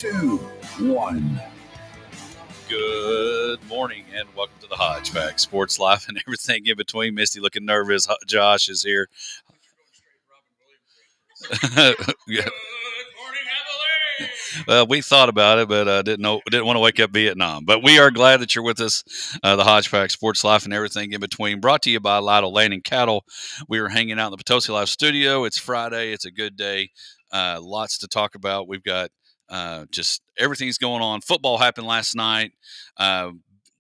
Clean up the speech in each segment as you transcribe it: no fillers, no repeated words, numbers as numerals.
2, 1. Good morning and welcome to the Hodge Pack Sports Life and everything in between. Misty looking nervous. Josh is here. Yeah. Well, we thought about it, but didn't want to wake up Vietnam. But we are glad that you're with us. The Hodge Pack Sports Life and everything in between, brought to you by Lytle Land and Cattle. We are hanging out in the Potosi Live studio. It's Friday. It's a good day. Lots to talk about. We've got just everything's going on. Football happened last night.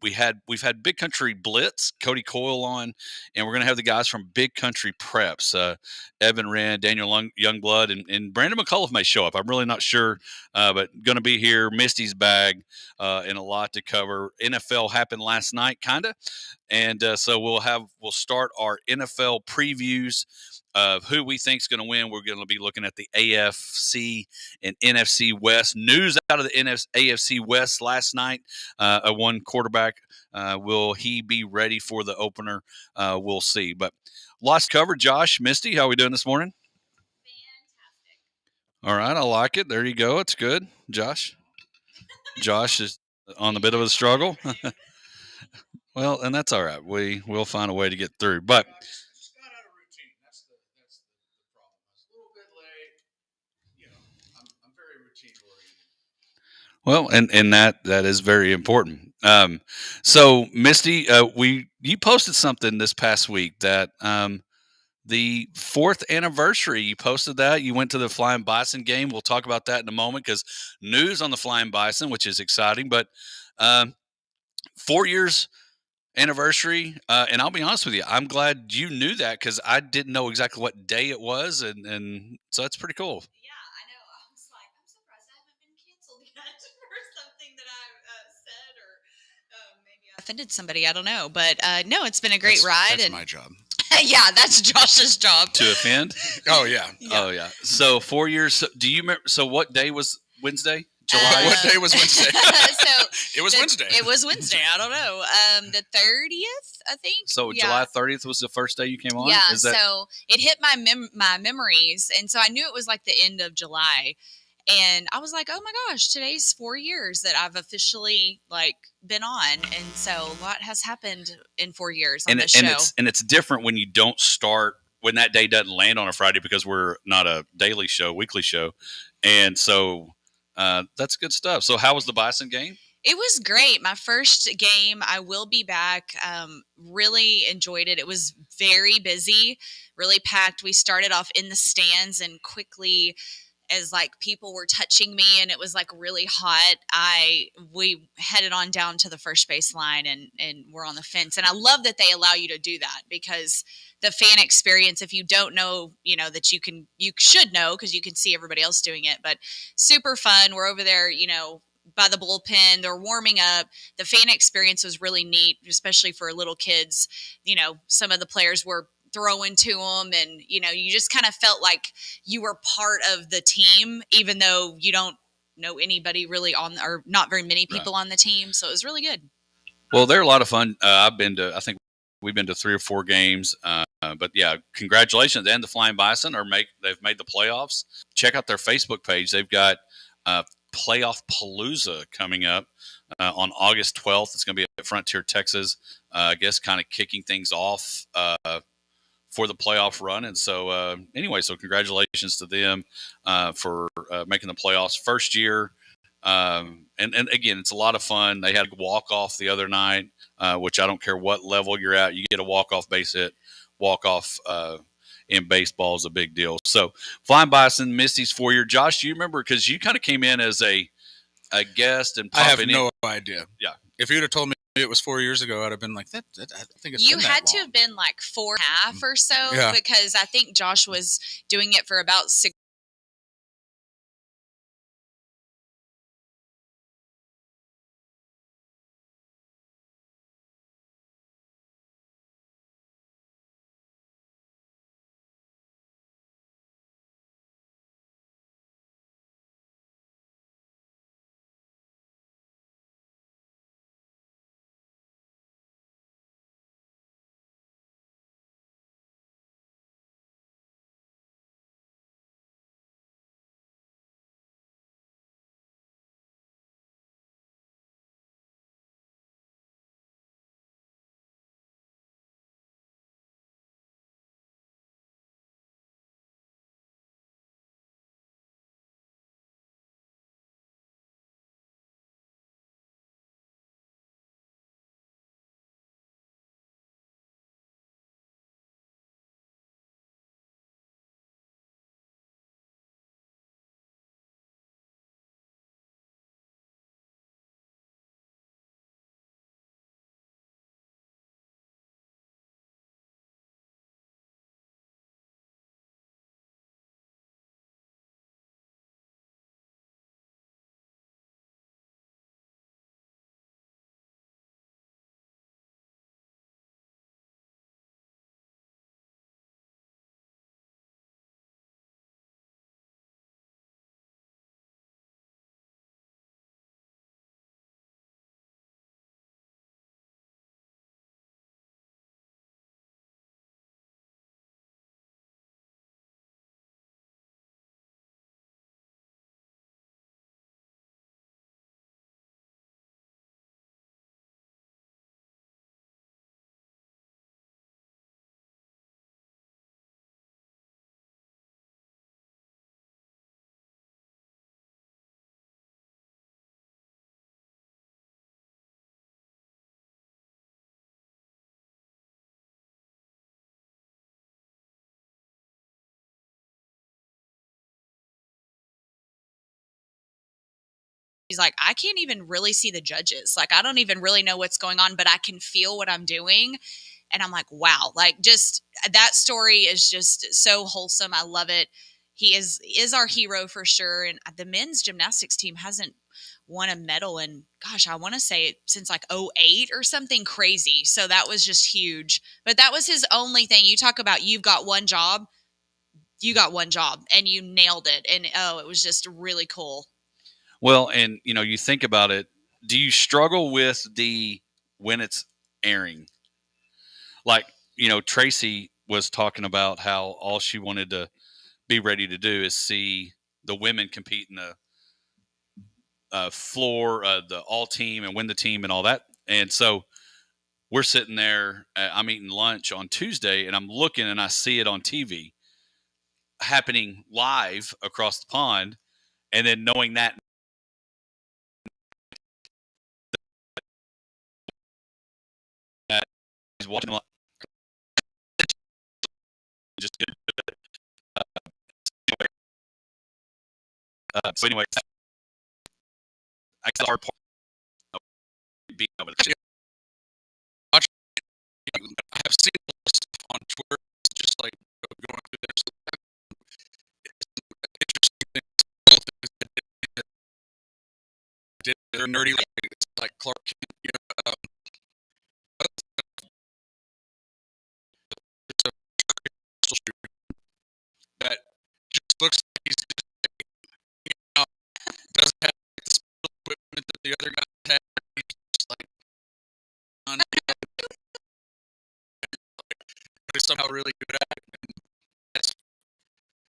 We've had Big Country Blitz, Cody Coyle on, and we're going to have the guys from Big Country Preps, Evan Wren, Daniel Youngblood, and Brandon McCullough may show up. I'm really not sure, but going to be here. Misty's bag, and a lot to cover. NFL happened last night, kind of, and so we'll start our NFL previews of who we think is going to win. We're going to be looking at the AFC and NFC West. News out of the AFC West last night. A one quarterback. Will he be ready for the opener? We'll see. But lots covered. Josh, Misty, how are we doing this morning? Fantastic. All right, I like it. There you go. It's good. Josh is on a bit of a struggle. Well, and that's all right. We'll find a way to get through. But it's not out of routine. That's the problem. I was a little bit late. I'm very routine oriented. Well, and that is very important. So Misty, you posted something this past week that the 4th anniversary. You posted that. You went to the Flying Bison game. We'll talk about that in a moment because news on the Flying Bison, which is exciting. But 4 years anniversary, and I'll be honest with you, I'm glad you knew that because I didn't know exactly what day it was, and so that's pretty cool. Yeah, I know. I was like, I'm surprised I haven't been canceled yet for something that I said, or maybe I offended somebody. I don't know, but no, it's been a great ride. That's my job. Yeah, that's Josh's job to offend. Oh yeah. Oh yeah. So 4 years. Do you remember? So what day was Wednesday? July. What day was Wednesday? So it was Wednesday. It was Wednesday. I don't know. The 30th, I think. So yeah. July 30th was the first day you came on. Yeah. So it hit my memories, and so I knew it was like the end of July, and I was like, oh my gosh, today's 4 years that I've officially been on, and so a lot has happened in 4 years on the show. And it's different when you don't start when that day doesn't land on a Friday because we're not a daily show, weekly show, and so. That's good stuff. So how was the Bison game? It was great. My first game. I will be back. Really enjoyed it. It was very busy, really packed. We started off in the stands and quickly as people were touching me and it was really hot, we headed on down to the first base line and we're on the fence. And I love that they allow you to do that because the fan experience, if you don't know, that you should know because you can see everybody else doing it, but super fun. We're over there, by the bullpen, they're warming up. The fan experience was really neat, especially for little kids. Some of the players were throwing to them and you just kind of felt like you were part of the team even though you don't know anybody really or not very many people on the team, so it was really good. Well, they're a lot of fun. I think we've been to 3 or 4 games, but yeah, congratulations. And the Flying Bison they've made the playoffs. Check out their Facebook page. They've got Playoff Palooza coming up on August 12th. It's going to be at Frontier, Texas. I guess kind of kicking things off for the playoff run. And so anyway, so congratulations to them for making the playoffs first year. And again, it's a lot of fun. They had a walk-off the other night, which I don't care what level you're at. You get a walk-off base hit. Walk-off in baseball is a big deal. So Flying Bison, Misty's 4 year. Josh, do you remember? Because you kind of came in as a guest and I have no idea. Yeah. If you'd have told me it was 4 years ago, I'd have been like, that I think it's you been had that to long. have been 4.5 or so because I think Josh was doing it for about 6 He's like, I can't even really see the judges. Like, I don't even really know what's going on, but I can feel what I'm doing. And I'm like, wow, like just that story is just so wholesome. I love it. He is our hero for sure. And the men's gymnastics team hasn't won a medal in, gosh, I want to say since like '08 or something crazy. So that was just huge. But that was his only thing. You talk about you've got one job. You got one job and you nailed it. And it was just really cool. Well, and you think about it. Do you struggle with when it's airing? Like, Tracy was talking about how all she wanted to be ready to do is see the women compete in the floor, the all team, and win the team and all that. And so we're sitting there. I'm eating lunch on Tuesday, and I'm looking, and I see it on TV happening live across the pond, and then knowing that he's watching just so anyway, that's the hard part of being able to. I have seen a lot of stuff on Twitter, just like going through there. So interesting things that they're nerdy, like Clark Kent. It's a pistol shooter that just looks like he's just, doesn't have like, the special equipment that the other guys have. He's just like, but he's somehow really good at it. And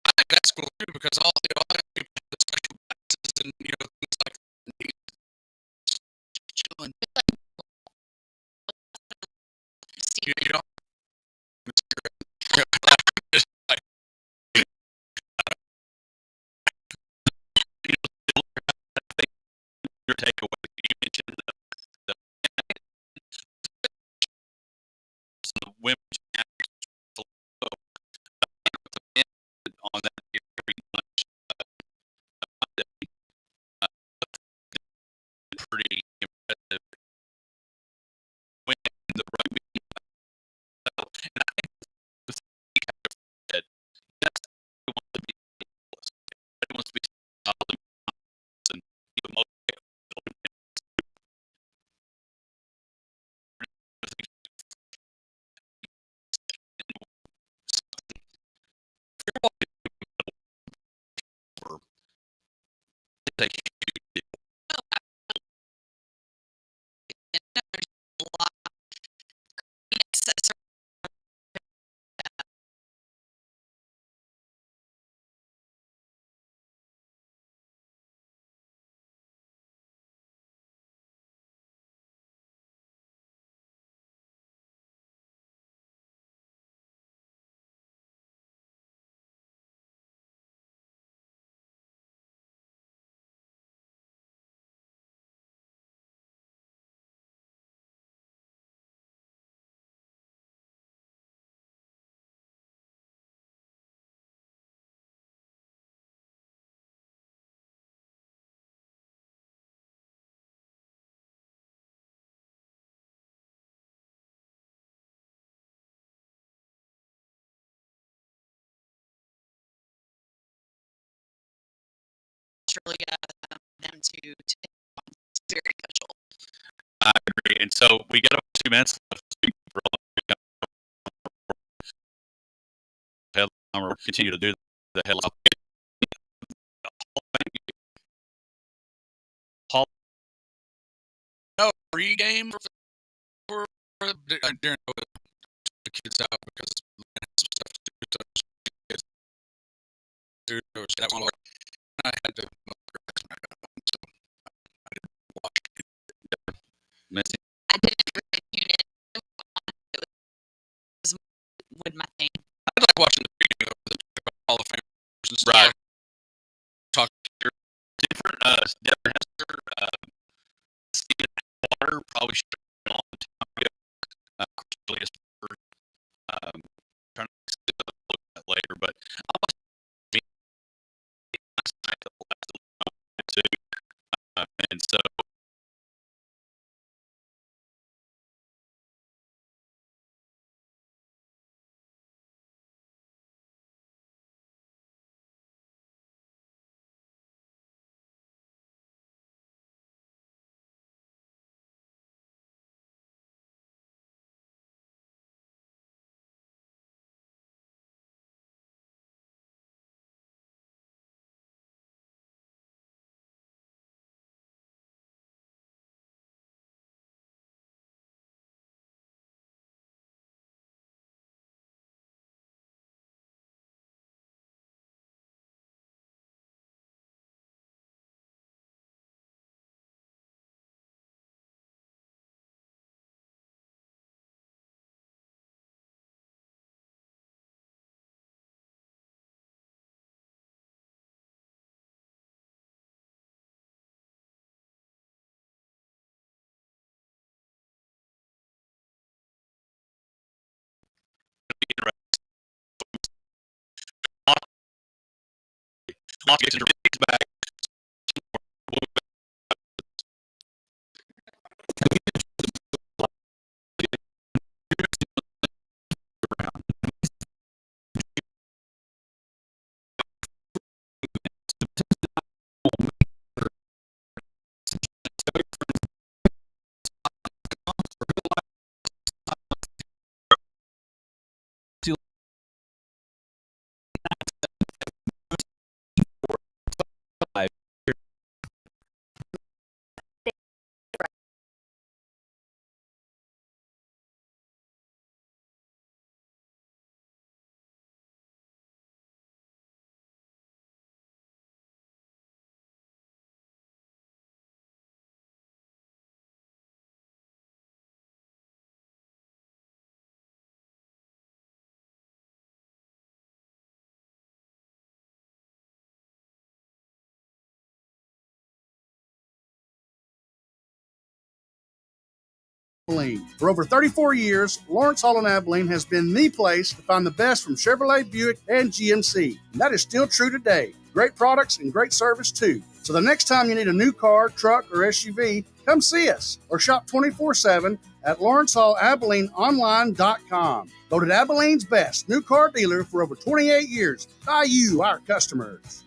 I think that's cool too because all people have the special classes and things like that. And he's chilling. You know, Your takeaway. You mentioned the women on that very much pretty impressive when the rugby. And I think the thing you have to forget, yes, he wants to be he wants to be solid and be the most Really them to very special. I agree. And so we got about 2 minutes left. We'll continue to do the headline. no pregame for during the kids out because some stuff to do. So that one, I had to. So I didn't watch it. Missy. I didn't really tune in. It was with my thing. I like watching the video of the Hall of Famers and stuff. Right. Talk to your different Devin Hester, Stephen Water, probably should have been on the time ago. Cornelius, trying to look at that later, but I was last night, the last two, And so back. For over 34 years, Lawrence Hall in Abilene has been the place to find the best from Chevrolet, Buick, and GMC. And that is still true today. Great products and great service, too. So the next time you need a new car, truck, or SUV, come see us or shop 24/7 at LawrenceHallAbileneOnline.com. Voted Abilene's best new car dealer for over 28 years by you, our customers.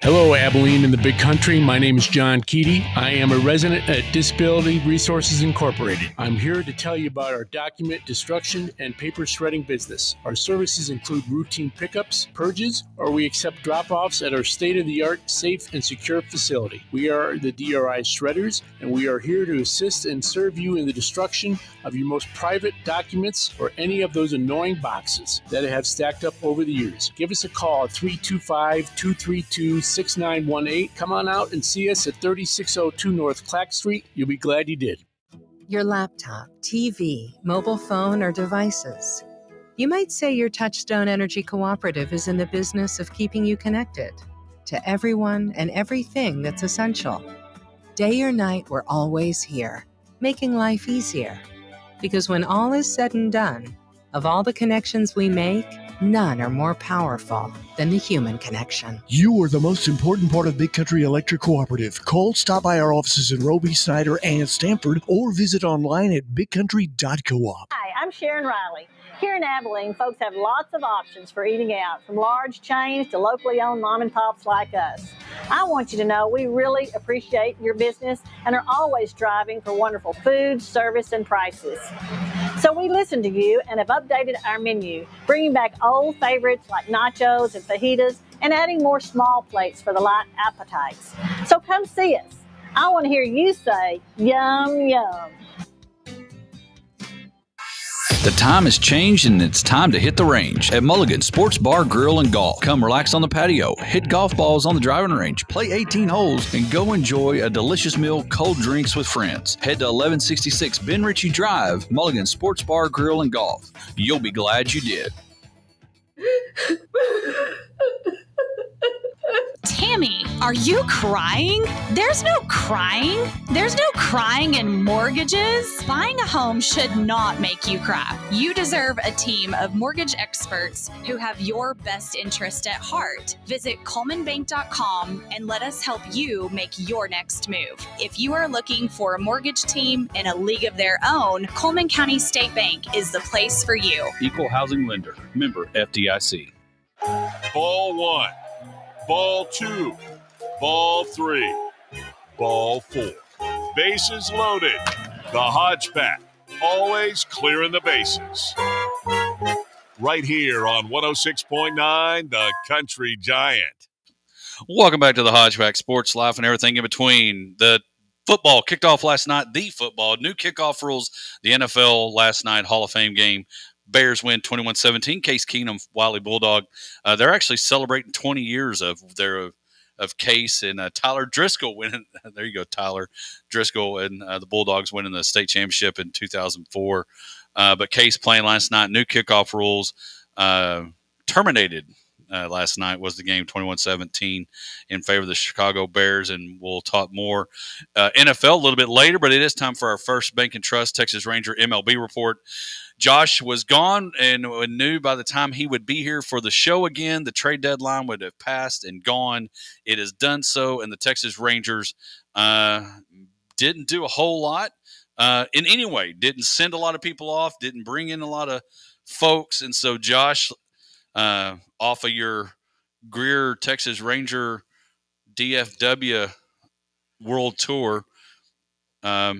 Hello, Abilene and the Big Country. My name is John Keaty. I am a resident at Disability Resources Incorporated. I'm here to tell you about our document destruction and paper shredding business. Our services include routine pickups, purges, or we accept drop-offs at our state-of-the-art, safe, and secure facility. We are the DRI Shredders, and we are here to assist and serve you in the destruction of your most private documents or any of those annoying boxes that have stacked up over the years. Give us a call at 325-232-6918. Come on out and see us at 3602 North Clack Street. You'll be glad you did. Your laptop, TV, mobile phone, or devices. You might say your Touchstone Energy Cooperative is in the business of keeping you connected to everyone and everything that's essential. Day or night, we're always here, making life easier. Because when all is said and done, of all the connections we make, none are more powerful than the human connection. You are the most important part of Big Country Electric Cooperative. Call, stop by our offices in Roby, Snyder, and Stamford, or visit online at bigcountry.coop. Hi, I'm Sharon Riley. Here in Abilene, folks have lots of options for eating out, from large chains to locally owned mom and pops like us. I want you to know we really appreciate your business and are always striving for wonderful food, service, and prices. So we listened to you and have updated our menu, bringing back old favorites like nachos and fajitas and adding more small plates for the light appetites. So come see us. I want to hear you say, yum, yum. The time has changed and it's time to hit the range at Mulligan Sports Bar, Grill, and Golf. Come relax on the patio, hit golf balls on the driving range, play 18 holes, and go enjoy a delicious meal, cold drinks with friends. Head to 1166 Ben Ritchie Drive, Mulligan Sports Bar, Grill, and Golf. You'll be glad you did. Tammy, are you crying? There's no crying. There's no crying in mortgages. Buying a home should not make you cry. You deserve a team of mortgage experts who have your best interest at heart. Visit ColemanBank.com and let us help you make your next move. If you are looking for a mortgage team in a league of their own, Coleman County State Bank is the place for you. Equal housing lender. Member FDIC. Ball 1. Ball 2, ball 3, ball 4. Bases loaded. The Hodge Pack, always clearing the bases. Right here on 106.9, The Country Giant. Welcome back to the Hodge Pack Sports Life and everything in between. The football kicked off last night. The football, new kickoff rules. The NFL last night Hall of Fame game. Bears win 21-17. Case Keenum, Wiley Bulldog. They're actually celebrating 20 years of Case and Tyler Driscoll winning. There you go, Tyler Driscoll and the Bulldogs winning the state championship in 2004. But Case playing last night. New kickoff rules terminated last night was the game 21-17 in favor of the Chicago Bears, and we'll talk more NFL a little bit later. But it is time for our first Bank and Trust Texas Ranger MLB report. Josh was gone and knew by the time he would be here for the show again, the trade deadline would have passed and gone. It has done so, and the Texas Rangers didn't do a whole lot in any way. Didn't send a lot of people off, didn't bring in a lot of folks. And so, Josh, off of your Greer Texas Ranger DFW World Tour, I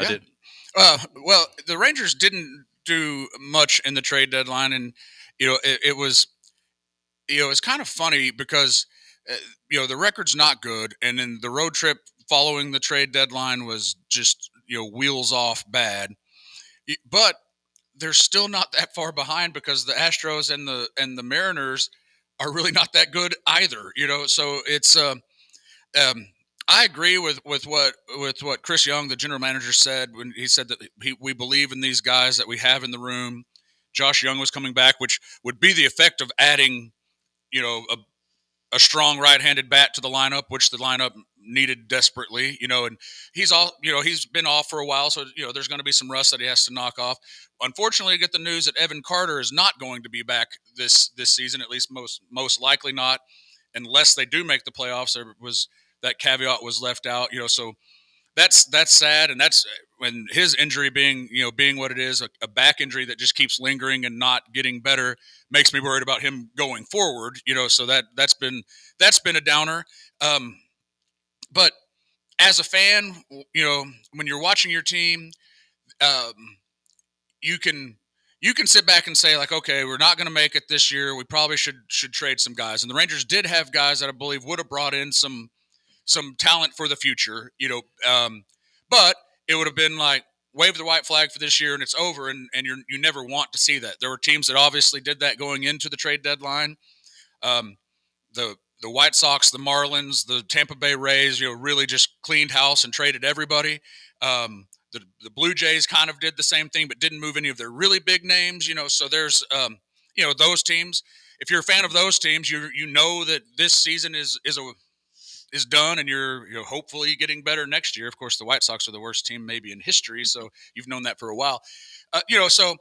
did. Well, the Rangers didn't do much in the trade deadline, and it was it's kind of funny because the record's not good, and then the road trip following the trade deadline was just wheels off bad. But they're still not that far behind because the Astros and the Mariners are really not that good either. So it's I agree with what Chris Young, the general manager, said when he said that we believe in these guys that we have in the room. Josh Young was coming back, which would be the effect of adding, a strong right-handed bat to the lineup, which the lineup needed desperately. And he's been off for a while, so there's going to be some rust that he has to knock off. Unfortunately, I get the news that Evan Carter is not going to be back this season, at least most likely not, unless they do make the playoffs. There was that caveat was left out, so that's sad. And that's when his injury being what it is, a back injury that just keeps lingering and not getting better, makes me worried about him going forward, so that's been a downer. But as a fan, when you're watching your team, you can sit back and say, like, okay, we're not going to make it this year. We probably should trade some guys. And the Rangers did have guys that I believe would have brought in some talent for the future, but it would have been like wave the white flag for this year and it's over, and you never want to see that. There were teams that obviously did that going into the trade deadline. The White Sox, the Marlins, the Tampa Bay Rays, really just cleaned house and traded everybody. The Blue Jays kind of did the same thing, but didn't move any of their really big names, so there's those teams. If you're a fan of those teams, you know that this season is done, and you're hopefully getting better next year. Of course, the White Sox are the worst team maybe in history, so you've known that for a while. So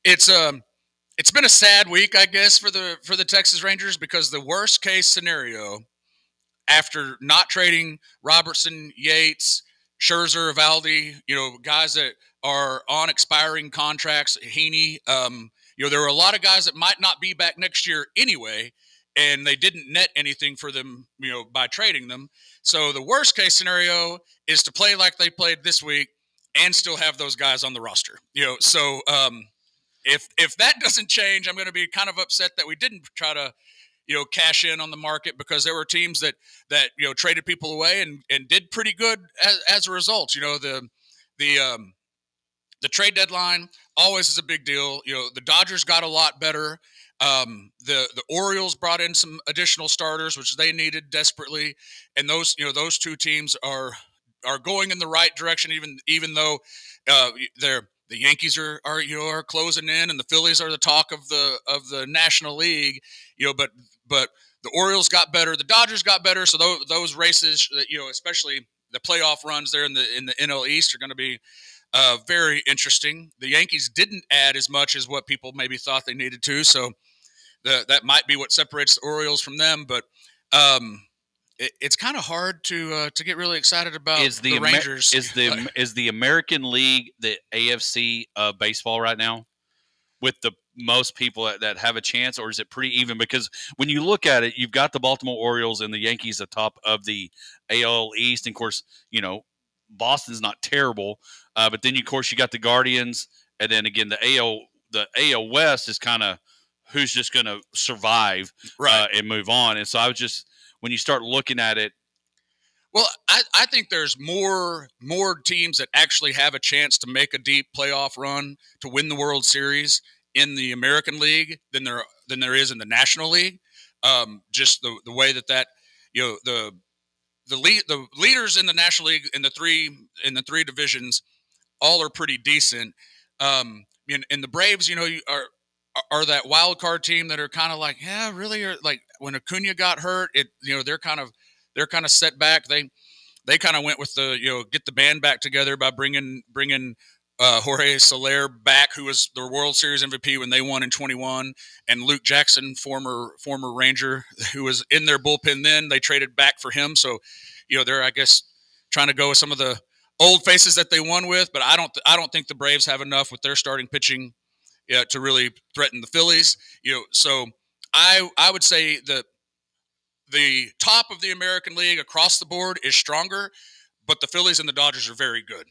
it's been a sad week, I guess, for the Texas Rangers, because the worst case scenario, after not trading Robertson, Yates, Scherzer, Evaldi, guys that are on expiring contracts, Heaney, there were a lot of guys that might not be back next year anyway, and they didn't net anything for them, by trading them. So the worst case scenario is to play like they played this week and still have those guys on the roster. So if that doesn't change, I'm going to be kind of upset that we didn't try to, cash in on the market, because there were teams that traded people away and did pretty good as a result. The trade deadline always is a big deal. The Dodgers got a lot better. The Orioles brought in some additional starters, which they needed desperately, and those two teams are going in the right direction, even though the Yankees are closing in, and the Phillies are the talk of the National League. But the Orioles got better, the Dodgers got better, so those races, especially the playoff runs there in the NL East, are going to be very interesting. The Yankees didn't add as much as what people maybe thought they needed to, so that might be what separates the Orioles from them. But it's kind of hard to get really excited about the Rangers. Is the American League the AFC of baseball right now, with the most people that have a chance, or is it pretty even? Because when you look at it, you've got the Baltimore Orioles and the Yankees atop of the AL East, and of course, Boston's not terrible, but then of course you got the Guardians, and then again the AL West is kind of who's just going to survive and move on. And so I was just, when you start looking at it, well, I think there's more teams that actually have a chance to make a deep playoff run to win the World Series in the American League than there is in the National League. Just the way that the leaders in the National League in the three divisions all are pretty decent. And the Braves, are that wild card team that are kind of like, yeah, really, or like when Acuna got hurt, they're kind of set back. They kind of went with the get the band back together by bringing Jorge Soler back, who was the World Series MVP when they won in 21, and Luke Jackson, former Ranger, who was in their bullpen then. They traded back for him, so they're, I guess, trying to go with some of the old faces that they won with. But I don't think the Braves have enough with their starting pitching to really threaten the Phillies. So I would say that the top of the American League across the board is stronger, but the Phillies and the Dodgers are very good.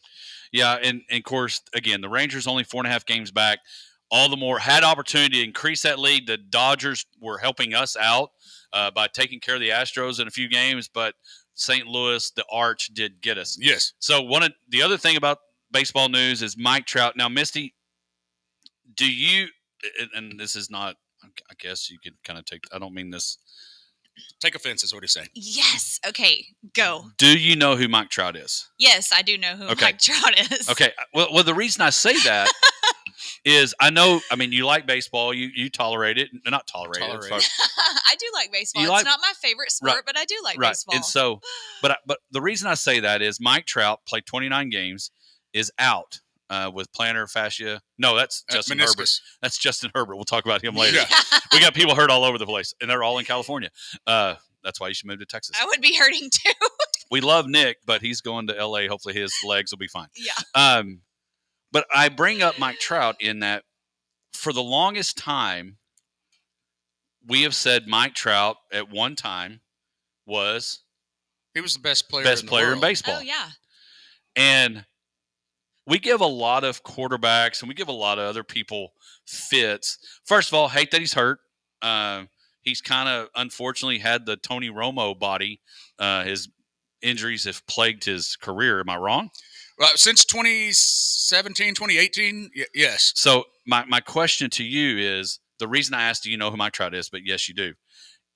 Yeah, and of course, again, the Rangers only 4.5 games back. All the more had opportunity to increase that lead. The Dodgers were helping us out by taking care of the Astros in a few games, but St. Louis, the Arch, did get us. Yes. So the other thing about baseball news is Mike Trout. Now, Misty, do you – and this is not – I guess you could kind of take – I don't mean this – take offense is what he's saying. Yes. Okay. Go. Do you know who Mike Trout is? Yes, I do know who Mike Trout is. Okay. Well, the reason I say that is you like baseball. You tolerate it. Not tolerate it. I do like baseball. It's not my favorite sport, but I do like baseball. And so, but the reason I say that is Mike Trout played 29 games, is out with plantar fascia. No, that's Justin meniscus. Herbert. That's Justin Herbert. We'll talk about him later. We got people hurt all over the place, and they're all in California. That's why you should move to Texas. I would be hurting too. We love Nick, but he's going to LA. Hopefully his legs will be fine. Yeah. But I bring up Mike Trout in that for the longest time, we have said Mike Trout at one time he was the best player in baseball. Oh, yeah. And we give a lot of quarterbacks and we give a lot of other people fits. First of all, hate that he's hurt. He's kind of unfortunately had the Tony Romo body. His injuries have plagued his career. Am I wrong? Since 2017, 2018, yes. So my question to you is, the reason I asked, do you know who Mike Trout is? But yes, you do.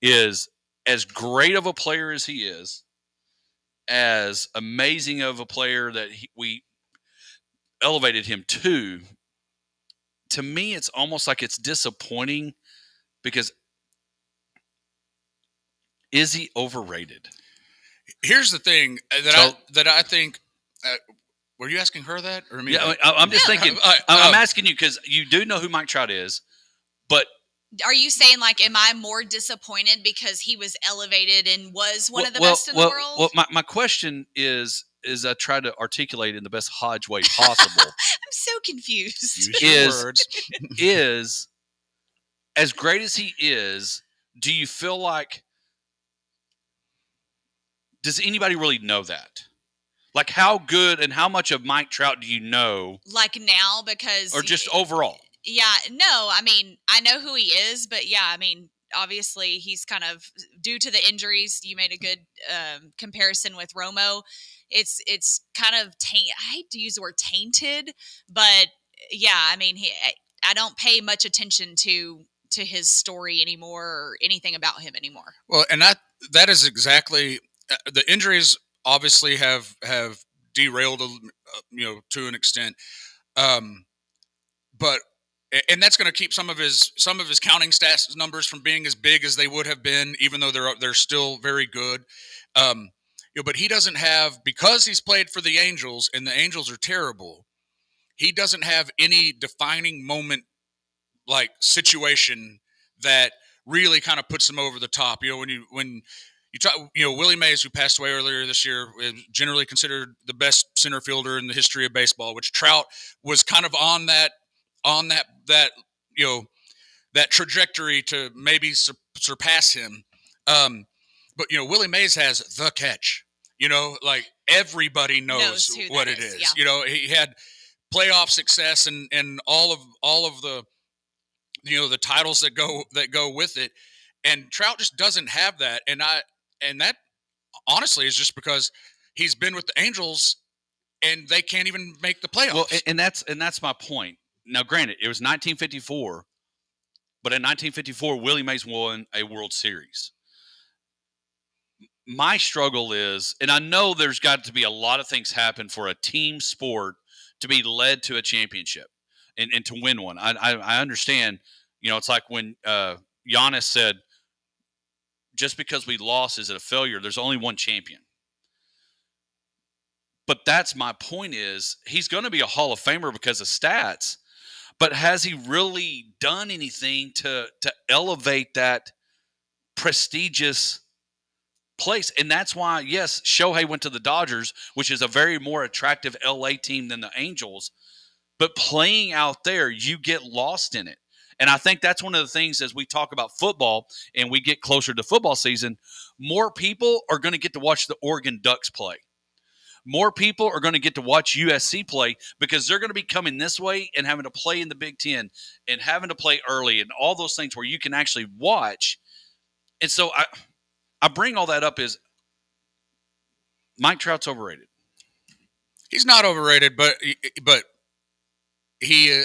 Is as great of a player as he is, as amazing of a player that we elevated him to me, it's almost like it's disappointing because is he overrated? Here's the thing that I think. Were you asking her that, or me? Yeah, I'm just thinking. I'm asking you because you do know who Mike Trout is, but are you saying am I more disappointed because he was elevated and was one of the best in the world? Well, my question is I tried to articulate in the best Hodge way possible. I'm so confused. Is as great as he is, do you feel like? Does anybody really know that? Like, how good and how much of Mike Trout do you know? Like now, because or just overall? Yeah, no. I mean, I know who he is, but yeah, I mean, obviously he's kind of due to the injuries. You made a good comparison with Romo. It's kind of I hate to use the word tainted, but yeah, I mean, I don't pay much attention to his story anymore or anything about him anymore. Well, and that is exactly the injuries. Obviously, have derailed to an extent. and that's going to keep some of his counting stats numbers from being as big as they would have been, even though they're still very good. But he doesn't have, because he's played for the Angels and the Angels are terrible. He doesn't have any defining moment like situation that really kind of puts him over the top. When you talk, Willie Mays, who passed away earlier this year, is generally considered the best center fielder in the history of baseball, which Trout was kind of on that trajectory to maybe surpass him. But Willie Mays has the catch. Like everybody knows what it is. Yeah. He had playoff success and all of the the titles that go with it, and Trout just doesn't have that. And that honestly is just because he's been with the Angels and they can't even make the playoffs. Well, and that's my point. Now, granted, it was 1954, but in 1954, Willie Mays won a World Series. My struggle is, and I know there's got to be a lot of things happen for a team sport to be led to a championship and to win one. I understand, it's like when Giannis said, just because we lost is it a failure? There's only one champion. But that's my point is he's going to be a Hall of Famer because of stats, but has he really done anything to elevate that prestigious place? And that's why, yes, Shohei went to the Dodgers, which is a very more attractive LA team than the Angels, but playing out there, you get lost in it. And I think that's one of the things as we talk about football and we get closer to football season, more people are going to get to watch the Oregon Ducks play. More people are going to get to watch USC play because they're going to be coming this way and having to play in the Big Ten and having to play early and all those things where you can actually watch. And so I bring all that up is Mike Trout's overrated. He's not overrated, but he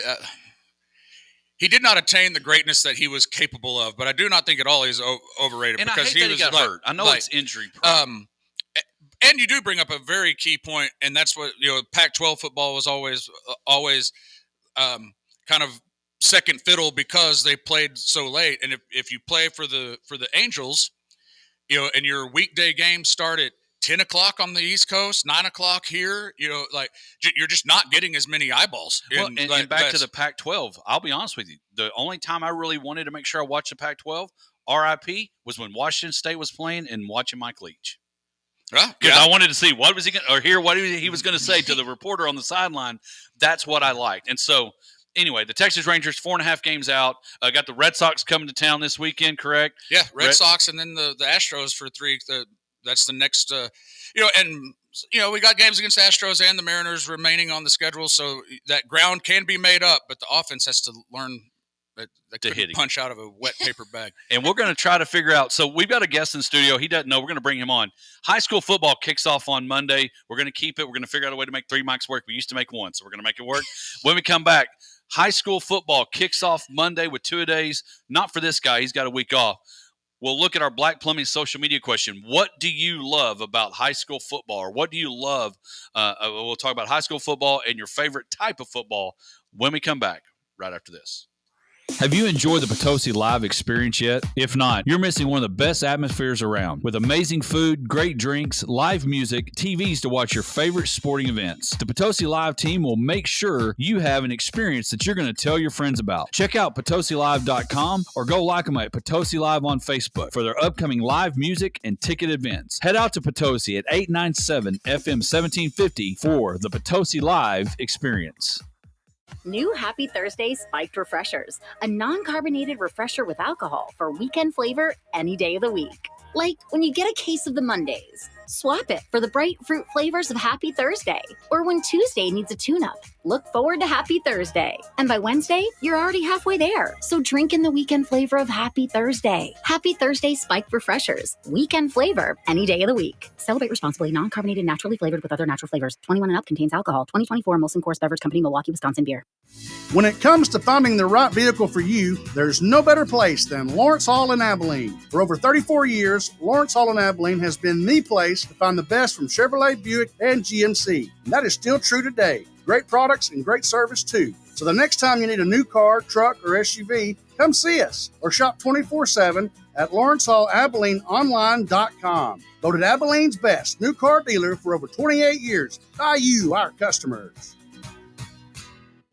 did not attain the greatness that he was capable of. But I do not think at all he's overrated and because I hate that he got hurt. I know it's injury problem. And you do bring up a very key point, and that's what Pac-12 football was always kind of second fiddle because they played so late. And if you play for the Angels, and your weekday games start at 10 o'clock on the East Coast, 9 o'clock here, you're just not getting as many eyeballs. And back to the Pac-12, I'll be honest with you. The only time I really wanted to make sure I watched the Pac-12, RIP, was when Washington State was playing and watching Mike Leach. Because I wanted to see what was he going to, or hear what he was going to say to the reporter on the sideline. That's what I liked. And so, anyway, the Texas Rangers 4.5 games out. Got the Red Sox coming to town this weekend, correct? Yeah, Red Sox, and then the Astros for 3. That's the next. We got games against the Astros and the Mariners remaining on the schedule, so that ground can be made up. But the offense has to learn that to hit punch out of a wet paper bag. And we're going to try to figure out. So we've got a guest in the studio. He doesn't know. We're going to bring him on. High school football kicks off on Monday. We're going to keep it. We're going to figure out a way to make 3 mics work. We used to make 1, so we're going to make it work. When we come back, high school football kicks off Monday with 2-a-days. Not for this guy. He's got a week off. We'll look at our Black Plumbing social media question. What do you love about high school football? Or what do you love? We'll talk about high school football and your favorite type of football when we come back right after this. Have you enjoyed the Potosi Live experience yet? If not, you're missing one of the best atmospheres around. With amazing food, great drinks, live music, TVs to watch your favorite sporting events. The Potosi Live team will make sure you have an experience that you're going to tell your friends about. Check out PotosiLive.com or go like them at Potosi Live on Facebook for their upcoming live music and ticket events. Head out to Potosi at 897 FM 1750 for the Potosi Live experience. New Happy Thursday Spiked Refreshers, a non-carbonated refresher with alcohol for weekend flavor any day of the week. Like when you get a case of the Mondays, swap it for the bright fruit flavors of Happy Thursday. Or when Tuesday needs a tune-up, look forward to Happy Thursday. And by Wednesday, you're already halfway there. So drink in the weekend flavor of Happy Thursday. Happy Thursday Spiked Refreshers, weekend flavor any day of the week. Celebrate responsibly, non-carbonated, naturally flavored with other natural flavors. 21 and up, contains alcohol. 2024 Molson Coors Beverage Company, Milwaukee, Wisconsin beer. When it comes to finding the right vehicle for you, there's no better place than Lawrence Hall in Abilene. For over 34 years, Lawrence Hall in Abilene has been the place place to find the best from Chevrolet, Buick, and GMC. And that is still true today. Great products and great service too. So the next time you need a new car, truck, or SUV, come see us or shop 24/7 at LawrenceHallAbileneOnline.com. Voted Abilene's best new car dealer for over 28 years by you, our customers.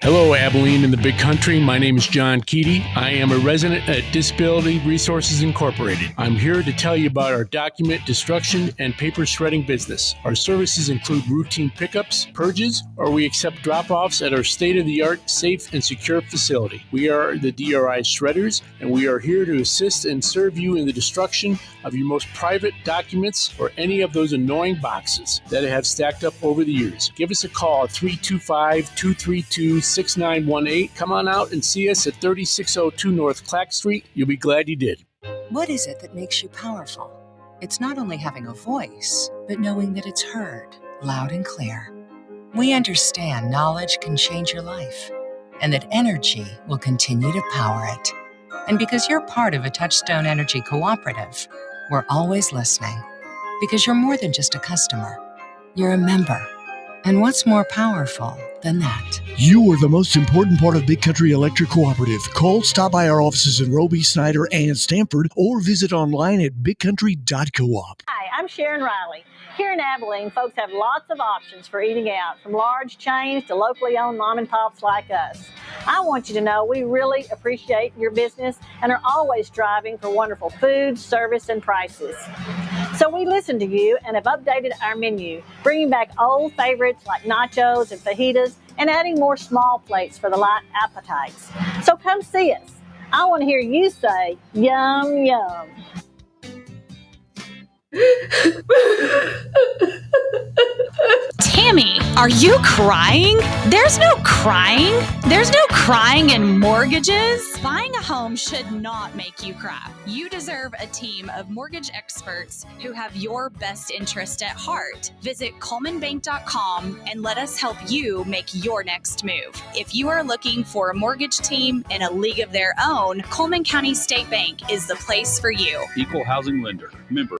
Hello, Abilene and the Big Country. My name is John Keaty. I am a resident at Disability Resources Incorporated. I'm here to tell you about our document destruction and paper shredding business. Our services include routine pickups, purges, or we accept drop-offs at our state-of-the-art, safe, and secure facility. We are the DRI Shredders, and we are here to assist and serve you in the destruction of your most private documents or any of those annoying boxes that have stacked up over the years. Give us a call at 325-232-6918. Come on out and see us at 3602 North Clack Street. You'll be glad you did. What is it that makes you powerful? It's not only having a voice, but knowing that it's heard loud and clear. We understand knowledge can change your life and that energy will continue to power it. And because you're part of a Touchstone Energy Cooperative, we're always listening. Because you're more than just a customer, you're a member. And what's more powerful than that? You are the most important part of Big Country Electric Cooperative. Call, stop by our offices in Roby, Snyder, and Stamford, or visit online at bigcountry.coop. Hi, I'm Sharon Riley. Here in Abilene, folks have lots of options for eating out, from large chains to locally owned mom and pops like us. I want you to know we really appreciate your business and are always striving for wonderful food, service, and prices. So we listened to you and have updated our menu, bringing back old favorites like nachos and fajitas and adding more small plates for the light appetites. So come see us. I want to hear you say, yum, yum. Tammy, are you crying? There's no crying. There's no crying in mortgages. Buying a home should not make you cry. You deserve a team of mortgage experts who have your best interest at heart. Visit ColemanBank.com and let us help you make your next move. If you are looking for a mortgage team in a league of their own, Coleman County State Bank is the place for you. Equal housing lender. Member.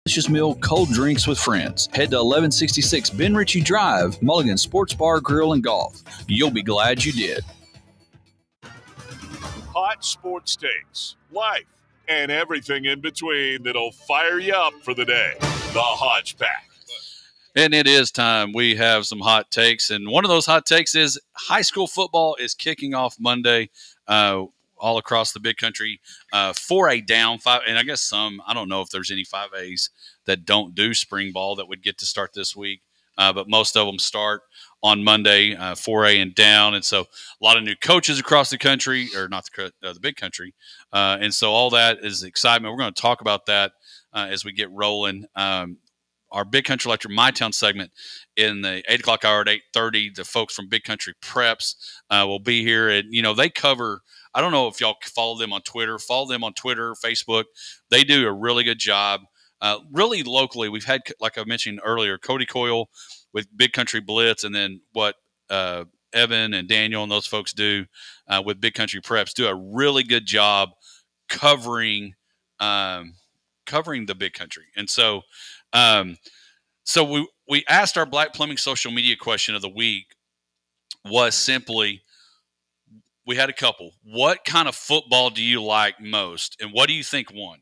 Delicious meal, cold drinks with friends. Head to 1166 Ben Ritchie Drive, Mulligan Sports Bar, Grill, and Golf. You'll be glad you did. Hot sports takes, life, and everything in between that'll fire you up for the day. The Hodge Pack. And it is time. We have some hot takes. And one of those hot takes is high school football is kicking off Monday all across the Big Country. 4A down, 5, and I guess some, I don't know if there's any 5As that don't do spring ball that would get to start this week. But most of them start on Monday, 4A and down. And so a lot of new coaches across the country, or not the Big Country. And so all that is excitement. We're going to talk about that as we get rolling. Our Big Country Electric My Town segment in the 8 o'clock hour at 8:30. The folks from Big Country Preps will be here. And, they cover – I don't know if y'all follow them on Twitter. Follow them on Twitter, Facebook. They do a really good job. Really locally, we've had, like I mentioned earlier, Cody Coyle with Big Country Blitz, and then what Evan and Daniel and those folks do with Big Country Preps do a really good job covering the Big Country. And so we asked our Black Plumbing social media question of the week was simply, we had a couple. What kind of football do you like most, and what do you think won?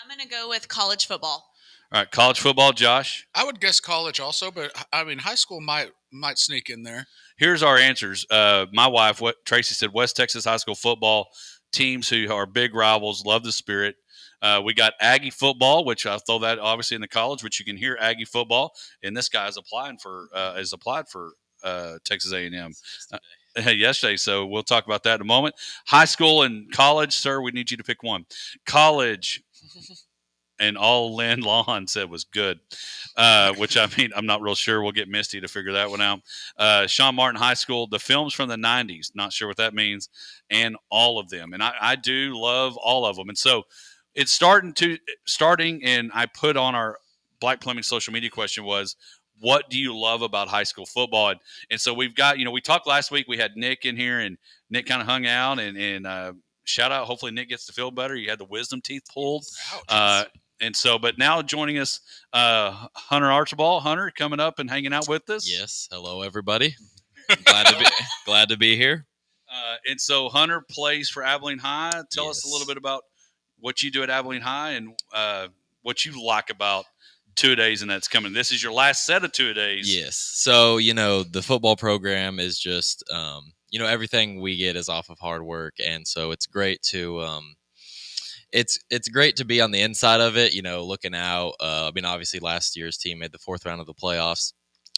I'm going to go with college football. All right, college football, Josh. I would guess college also, but I mean high school might sneak in there. Here's our answers. My wife, Tracy, said West Texas high school football teams who are big rivals, love the spirit. We got Aggie football, which I'll throw that obviously in the college, which you can hear Aggie football, and this guy is applied for Texas A&M. Yesterday, so we'll talk about that in a moment. High school and college, sir, we need you to pick one. College, and all Lynn Lawn said was good, which I mean, I'm not real sure. We'll get Misty to figure that one out. Sean Martin High School, the films from the 90s, not sure what that means, and all of them. And I do love all of them. And so it's starting, and I put on our Black Plumbing social media question was, what do you love about high school football? And so we've got, we talked last week. We had Nick in here, and Nick kind of hung out. And shout out. Hopefully, Nick gets to feel better. He had the wisdom teeth pulled. And so, but now joining us, Hunter Archibald. Hunter coming up and hanging out with us. Yes. Hello, everybody. Glad to be here. And so Hunter plays for Abilene High. Tell us a little bit about what you do at Abilene High and what you like about two-a-days and that's coming. This is your last set of two-a-days. Yes. So, the football program is just, everything we get is off of hard work. And so it's great to it's great to be on the inside of it, looking out. Obviously last year's team made the 4th round of the playoffs.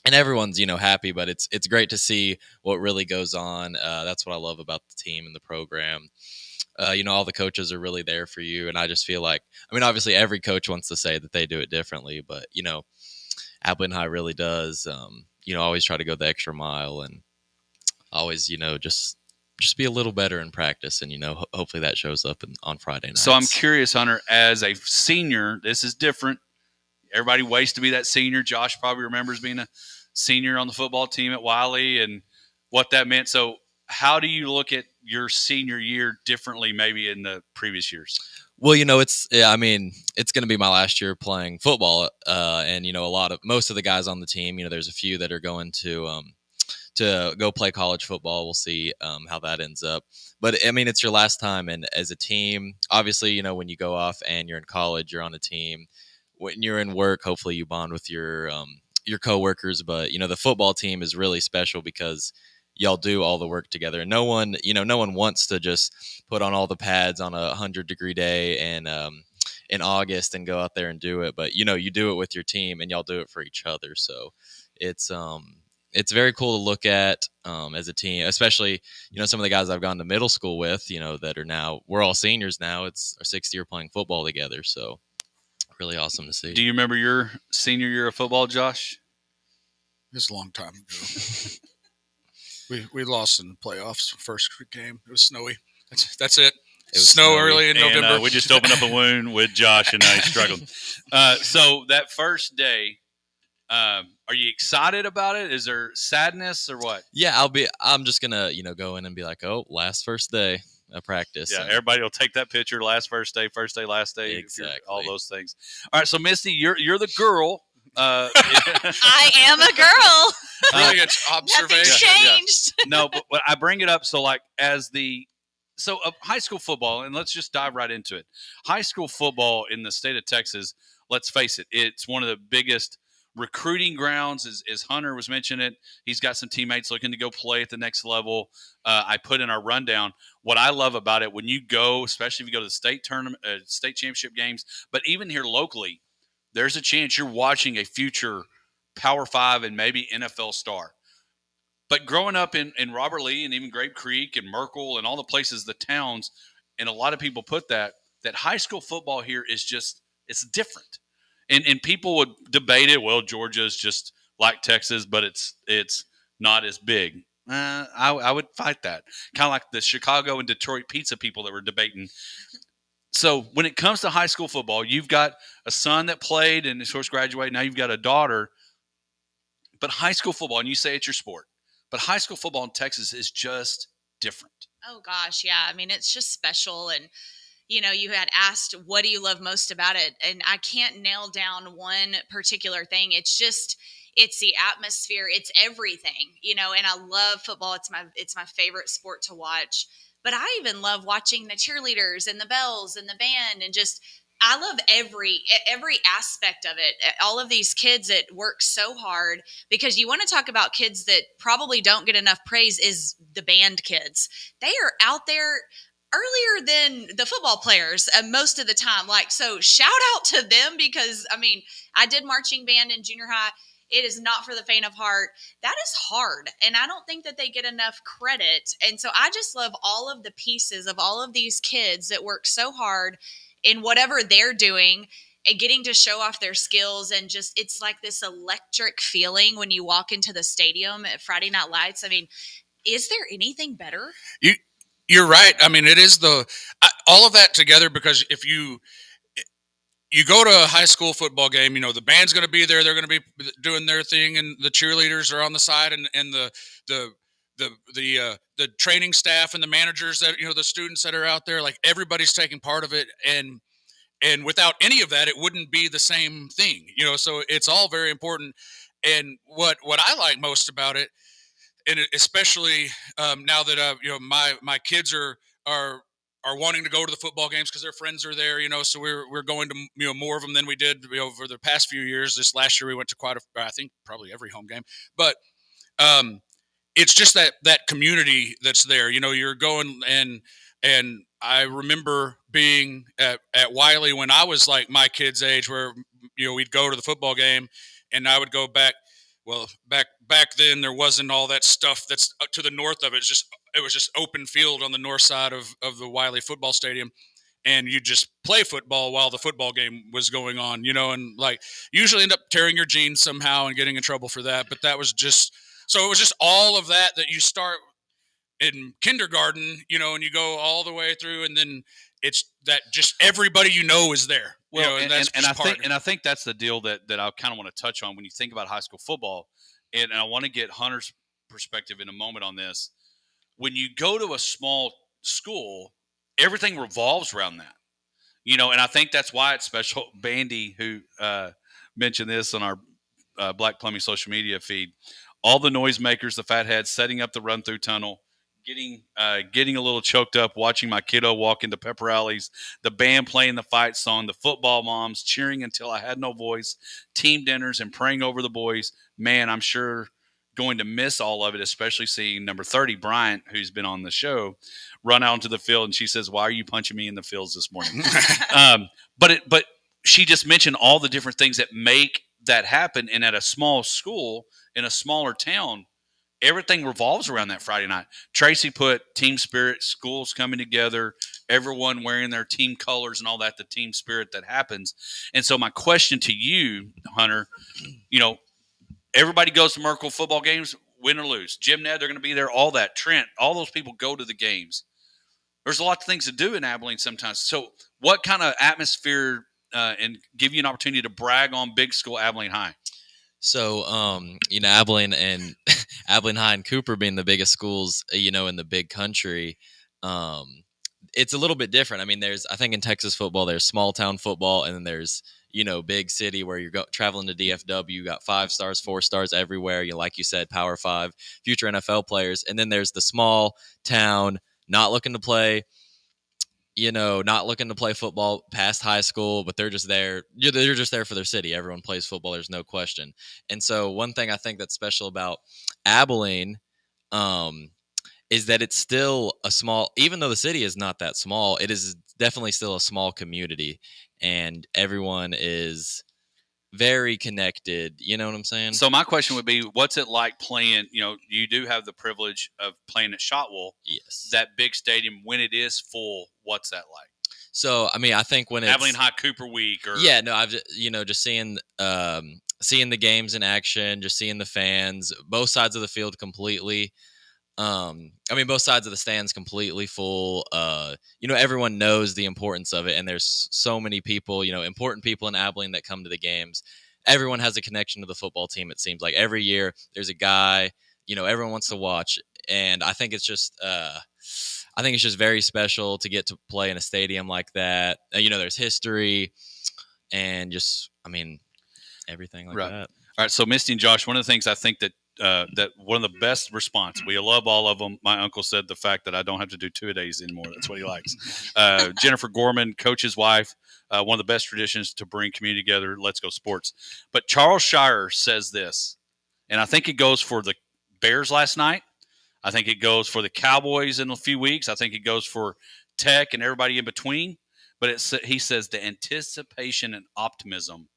And everyone's, happy, but it's great to see what really goes on. That's what I love about the team and the program. All the coaches are really there for you. And I just feel like, obviously every coach wants to say that they do it differently, but, Abilene High really does, always try to go the extra mile and always, just be a little better in practice. And, hopefully that shows up on Friday nights. So I'm curious, Hunter, as a senior, this is different. Everybody waits to be that senior. Josh probably remembers being a senior on the football team at Wiley and what that meant. So how do you look at your senior year differently maybe in the previous years? Well, it's going to be my last year playing football. And, most of the guys on the team, there's a few that are going to go play college football. We'll see how that ends up. But, it's your last time. And as a team, obviously, when you go off and you're in college, you're on a team. When you're in work, hopefully you bond with your coworkers. But, the football team is really special because y'all do all the work together. And no one wants to just put on all the pads on a 100-degree day and in August and go out there and do it. But, you do it with your team and y'all do it for each other. So it's very cool to look at as a team, especially, some of the guys I've gone to middle school with, that are now, we're all seniors now. It's our 6th year playing football together. So really awesome to see. Do you remember your senior year of football, Josh? It's a long time ago. We lost in the playoffs. First game. It was snowy. That's it. It was snow early in November. We just opened up a wound with Josh, and now he's struggling. So that first day, are you excited about it? Is there sadness or what? Yeah, I'm just gonna go in and be like, oh, first day of practice. Yeah, everybody will take that picture. First day, last day, exactly. All those things. All right, so Misty, you're the girl. I am a girl. Brilliant observation. Nothing's changed. Yeah. No, but I bring it up so high school football, and let's just dive right into it. High school football in the state of Texas, let's face it, it's one of the biggest recruiting grounds. As Hunter was mentioning it, he's got some teammates looking to go play at the next level. I put in our rundown what I love about it when you go, especially if you go to the state tournament, state championship games, but even here locally, there's a chance you're watching a future Power 5 and maybe NFL star. But growing up in Robert Lee and even Grape Creek and Merkel and all the places, the towns, and a lot of people put that high school football here is just, it's different. And people would debate it. Well, Georgia's just like Texas, but it's not as big. I would fight that. Kind of like the Chicago and Detroit pizza people that were debating. So when it comes to high school football, you've got a son that played and of course graduated. Now you've got a daughter. But high school football, and you say it's your sport, but high school football in Texas is just different. Oh, gosh, yeah. It's just special. And, you had asked, what do you love most about it? And I can't nail down one particular thing. It's the atmosphere. It's everything, and I love football. It's my favorite sport to watch. But I even love watching the cheerleaders and the bells and the band and I love every aspect of it. All of these kids that work so hard, because you want to talk about kids that probably don't get enough praise is the band kids. They are out there earlier than the football players most of the time. So shout out to them because, I did marching band in junior high. It is not for the faint of heart. That is hard. And I don't think that they get enough credit. And so I just love all of the pieces of all of these kids that work so hard in whatever they're doing and getting to show off their skills. And just, it's like this electric feeling when you walk into the stadium at Friday Night Lights. Is there anything better? You're right. It is all of that together, because if you you go to a high school football game, the band's going to be there. They're going to be doing their thing, and the cheerleaders are on the side, and the training staff and the managers that, the students that are out there, like everybody's taking part of it. And without any of that, it wouldn't be the same thing, so it's all very important. And what I like most about it, and especially now that my kids are wanting to go to the football games because their friends are there, so we're going to more of them than we did over the past few years. This last year we went to I think probably every home game, but it's just that community that's there. You're going, and I remember being at Wiley when I was like my kids' age, where we'd go to the football game, and I would go back. Well, back then there wasn't all that stuff that's to the north of it. It was just open field on the north side of the Wiley football stadium, and you just play football while the football game was going on. And like usually end up tearing your jeans somehow and getting in trouble for that. But that was just so it was just all of that you start in kindergarten, and you go all the way through, and then it's that just everybody is there. Well, and I think that's the deal that I kind of want to touch on when you think about high school football, and I want to get Hunter's perspective in a moment on this. When you go to a small school, everything revolves around that, and I think that's why it's special. Bandy, who mentioned this on our Black Plumbing social media feed, all the noisemakers, the fatheads, setting up the run-through tunnel, getting a little choked up watching my kiddo walk into pep rallies, the band playing the fight song, the football moms cheering until I had no voice, team dinners, and praying over the boys. Man, I'm sure going to miss all of it, especially seeing number 30, Bryant, who's been on the show, run out into the field, and she says, "Why are you punching me in the fields this morning?" But she just mentioned all the different things that make that happen, and at a small school in a smaller town, everything revolves around that Friday night. Tracy put team spirit, schools coming together, everyone wearing their team colors and all that, the team spirit that happens. And so my question to you, Hunter, everybody goes to Merkel football games, win or lose. Jim Ned, they're going to be there, all that. Trent, all those people go to the games. There's a lot of things to do in Abilene sometimes. So what kind of atmosphere and give you an opportunity to brag on big school Abilene High? So, Abilene and Abilene High and Cooper being the biggest schools, in the big country, it's a little bit different. I mean, I think in Texas football, there's small town football, and then there's, big city where you're traveling to DFW, you got 5 stars, 4 stars everywhere. Like you said, Power 5, future NFL players. And then there's the small town, not looking to play football past high school, but they're just there. They're just there for their city. Everyone plays football. There's no question. And so one thing I think that's special about Abilene is that it's still a small, even though the city is not that small, it is definitely still a small community, and everyone is very connected. You know what I'm saying? So my question would be, what's it like playing, you do have the privilege of playing at Shotwell. Yes. That big stadium, when it is full, what's that like? So, I mean, I think when it's Abilene High Cooper Week or. Yeah, no, I've just seeing the games in action, just seeing the fans, both sides of the field completely. Both sides of the stands completely full. Everyone knows the importance of it, and there's so many people, important people in Abilene that come to the games. Everyone has a connection to the football team. It seems like every year there's a guy, everyone wants to watch, and I think it's just, very special to get to play in a stadium like that. There's history, and just, everything like that. All right, so Misty and Josh, one of the things I think that one of the best response, we love all of them. My uncle said the fact that I don't have to do 2-a-days anymore. That's what he likes. Jennifer Gorman, coach's wife, one of the best traditions to bring community together. Let's go sports. But Charles Shire says this, and I think it goes for the Bears last night. I think it goes for the Cowboys in a few weeks. I think it goes for Tech and everybody in between. But he says the anticipation and optimism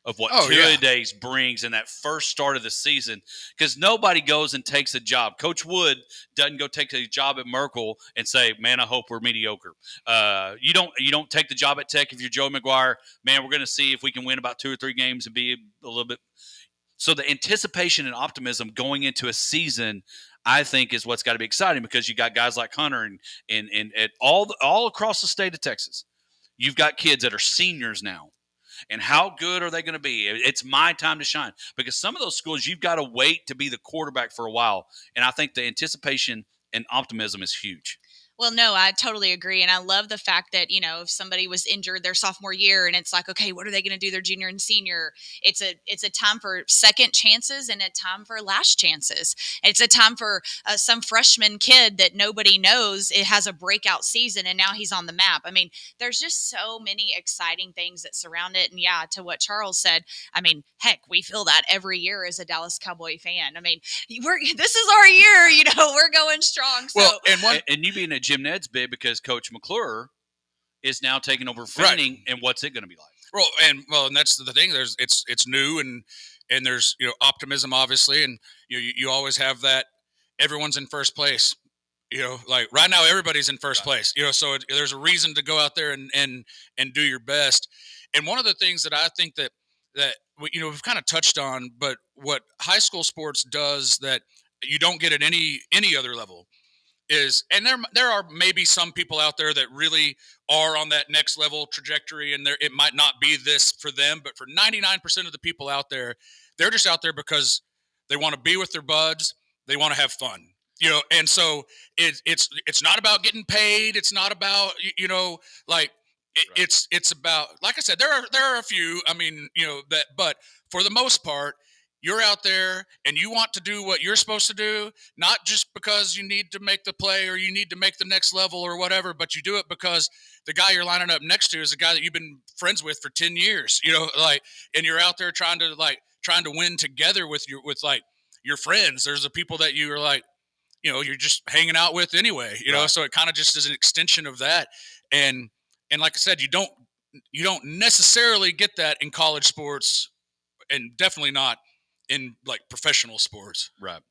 of what 2-a-days brings in that first start of the season, because nobody goes and takes a job. Coach Wood doesn't go take a job at Merkel and say, "Man, I hope we're mediocre." You don't take the job at Tech if you're Joe McGuire. Man, we're going to see if we can win about 2 or 3 games and be a little bit. So the anticipation and optimism going into a season, I think, is what's got to be exciting, because you got guys like Hunter and all across the state of Texas. You've got kids that are seniors now. And how good are they going to be? It's my time to shine. Because some of those schools, you've got to wait to be the quarterback for a while. And I think the anticipation and optimism is huge. Well, no, I totally agree. And I love the fact that, if somebody was injured their sophomore year and it's like, okay, what are they going to do their junior and senior? It's a time for second chances and a time for last chances. It's a time for some freshman kid that nobody knows. It has a breakout season and now he's on the map. I mean, there's just so many exciting things that surround it. And yeah, to what Charles said, I mean, heck, we feel that every year as a Dallas Cowboy fan. I mean, this is our year, we're going strong. So, well, and you being a Jim Ned's big because Coach McClure is now taking over Fanning, and what's it going to be like? Well, and that's the thing. It's new and there's optimism obviously, and you always have that. Everyone's in first place. Like right now, everybody's in first place. So there's a reason to go out there and do your best. And one of the things that I think that we've kind of touched on, but what high school sports does that you don't get at any other level is, and there are maybe some people out there that really are on that next level trajectory, and it might not be this for them, but for 99% of the people out there, they're just out there because they want to be with their buds, they want to have fun, and so it's not about getting paid, it's not about it's about, like I said, there are a few, but for the most part, you're out there and you want to do what you're supposed to do, not just because you need to make the play or you need to make the next level or whatever, but you do it because the guy you're lining up next to is a guy that you've been friends with for 10 years, and you're out there trying to win together with your friends. There's the people that you are you're just hanging out with anyway, Right. So it kind of just is an extension of that. And like I said, you don't necessarily get that in college sports, and definitely not in professional sports. Right.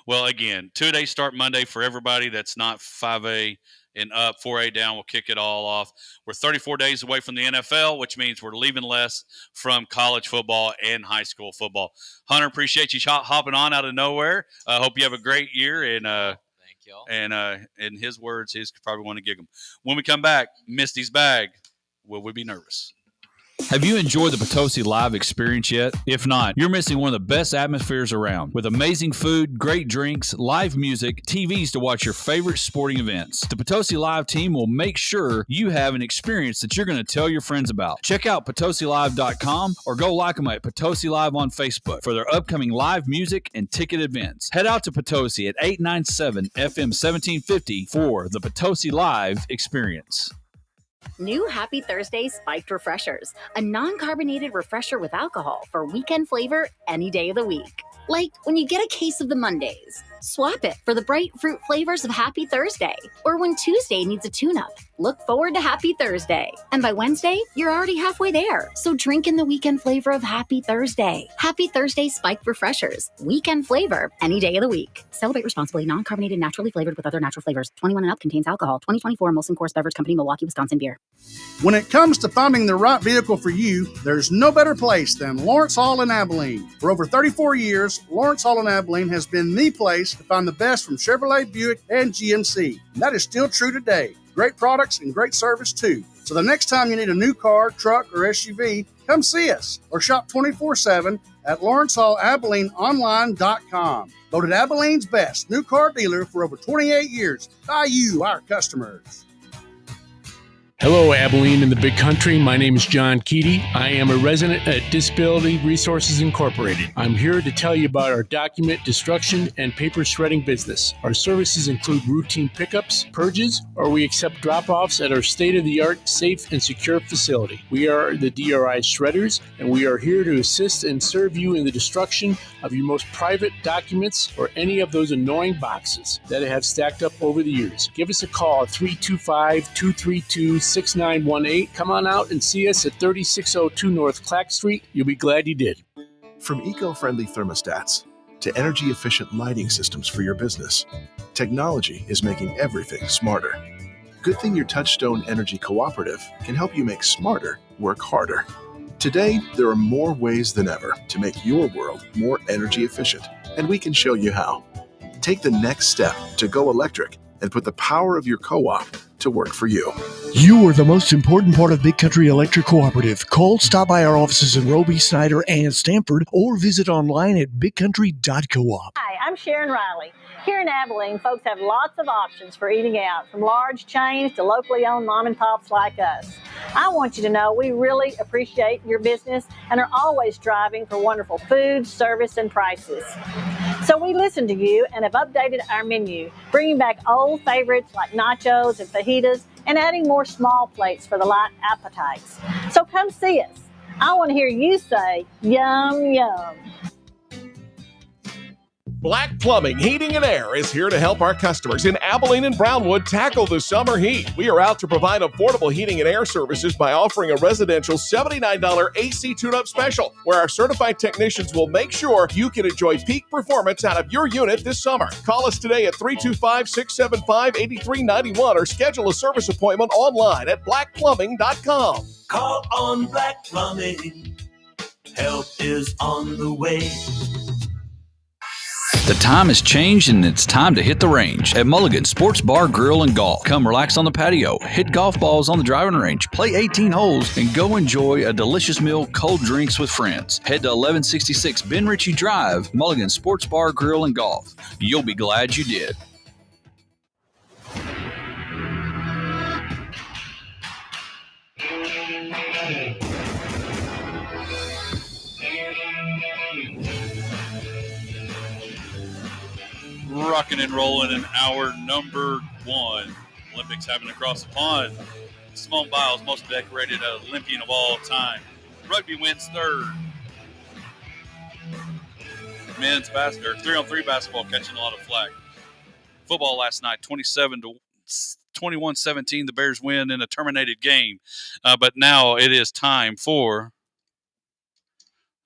Well, again, 2-day start Monday for everybody that's not 5A and up, 4A down. We'll kick it all off. We're 34 days away from the NFL, which means we're leaving less from college football and high school football. Hunter, appreciate you hopping on out of nowhere. I hope you have a great year. And thank y'all. And in his words, he's probably want to gig him. When we come back, Misty's bag. Will we be nervous? Have you enjoyed the Potosi Live experience yet? If not, you're missing one of the best atmospheres around. With amazing food, great drinks, live music, TVs to watch your favorite sporting events. The Potosi Live team will make sure you have an experience that you're going to tell your friends about. Check out PotosiLive.com or go like them at Potosi Live on Facebook for their upcoming live music and ticket events. Head out to Potosi at 897 FM 1750 for the Potosi Live experience. New Happy Thursday Spiked Refreshers, a non-carbonated refresher with alcohol for weekend flavor any day of the week. Like when you get a case of the Mondays, swap it for the bright fruit flavors of Happy Thursday. Or when Tuesday needs a tune-up, look forward to Happy Thursday. And by Wednesday, you're already halfway there. So drink in the weekend flavor of Happy Thursday. Happy Thursday Spiked Refreshers, weekend flavor any day of the week. Celebrate responsibly, non-carbonated, naturally flavored with other natural flavors. 21 and up, contains alcohol. 2024 Molson Coors Beverage Company, Milwaukee, Wisconsin beer. When it comes to finding the right vehicle for you, there's no better place than Lawrence Hall in Abilene. For over 34 years, Lawrence Hall in Abilene has been the place to find the best from Chevrolet, Buick, and GMC. And that is still true today. Great products and great service too. So the next time you need a new car, truck, or SUV, come see us or shop 24/7 at LawrenceHallAbileneOnline.com. Voted Abilene's best new car dealer for over 28 years by you, our customers. Hello, Abilene and the Big Country. My name is John Keaty. I am a resident at Disability Resources Incorporated. I'm here to tell you about our document destruction and paper shredding business. Our services include routine pickups, purges, or we accept drop-offs at our state-of-the-art, safe, and secure facility. We are the DRI Shredders, and we are here to assist and serve you in the destruction of your most private documents or any of those annoying boxes that have stacked up over the years. Give us a call at 325-232-6918. Come on out and see us at 3602 North Clack Street. You'll be glad you did. From eco-friendly thermostats to energy-efficient lighting systems for your business, technology is making everything smarter. Good thing your Touchstone Energy Cooperative can help you make smarter work harder. Today, there are more ways than ever to make your world more energy efficient, and we can show you how. Take the next step to go electric and put the power of your co-op to to work for you. You are the most important part of Big Country Electric Cooperative. Call, stop by our offices in Roby, Snyder, and Stamford, or visit online at bigcountry.coop. Hi, I'm Sharon Riley. Here in Abilene, folks have lots of options for eating out, from large chains to locally owned mom and pops like us. I want you to know we really appreciate your business and are always striving for wonderful food, service, and prices. So we listened to you and have updated our menu, bringing back old favorites like nachos and fajitas and adding more small plates for the light appetites. So come see us. I want to hear you say, yum, yum. Black Plumbing, Heating, and Air is here to help our customers in Abilene and Brownwood tackle the summer heat. We are out to provide affordable heating and air services by offering a residential $79 AC tune-up special, where our certified technicians will make sure you can enjoy peak performance out of your unit this summer. Call us today at 325-675-8391 or schedule a service appointment online at blackplumbing.com. Call on Black Plumbing. Help is on the way. The time has changed and it's time to hit the range at Mulligan Sports Bar, Grill, and Golf. Come relax on the patio, hit golf balls on the driving range, play 18 holes, and go enjoy a delicious meal, cold drinks with friends. Head to 1166 Ben Ritchie Drive, Mulligan Sports Bar, Grill, and Golf. You'll be glad you did. Rocking and rolling in hour number 1. Olympics happening across the pond. Simone Biles, most decorated Olympian of all time. Rugby wins third. Men's basketball, 3-on-3 basketball catching a lot of flack. Football last night, 21-17. The Bears win in a terminated game. But now it is time for,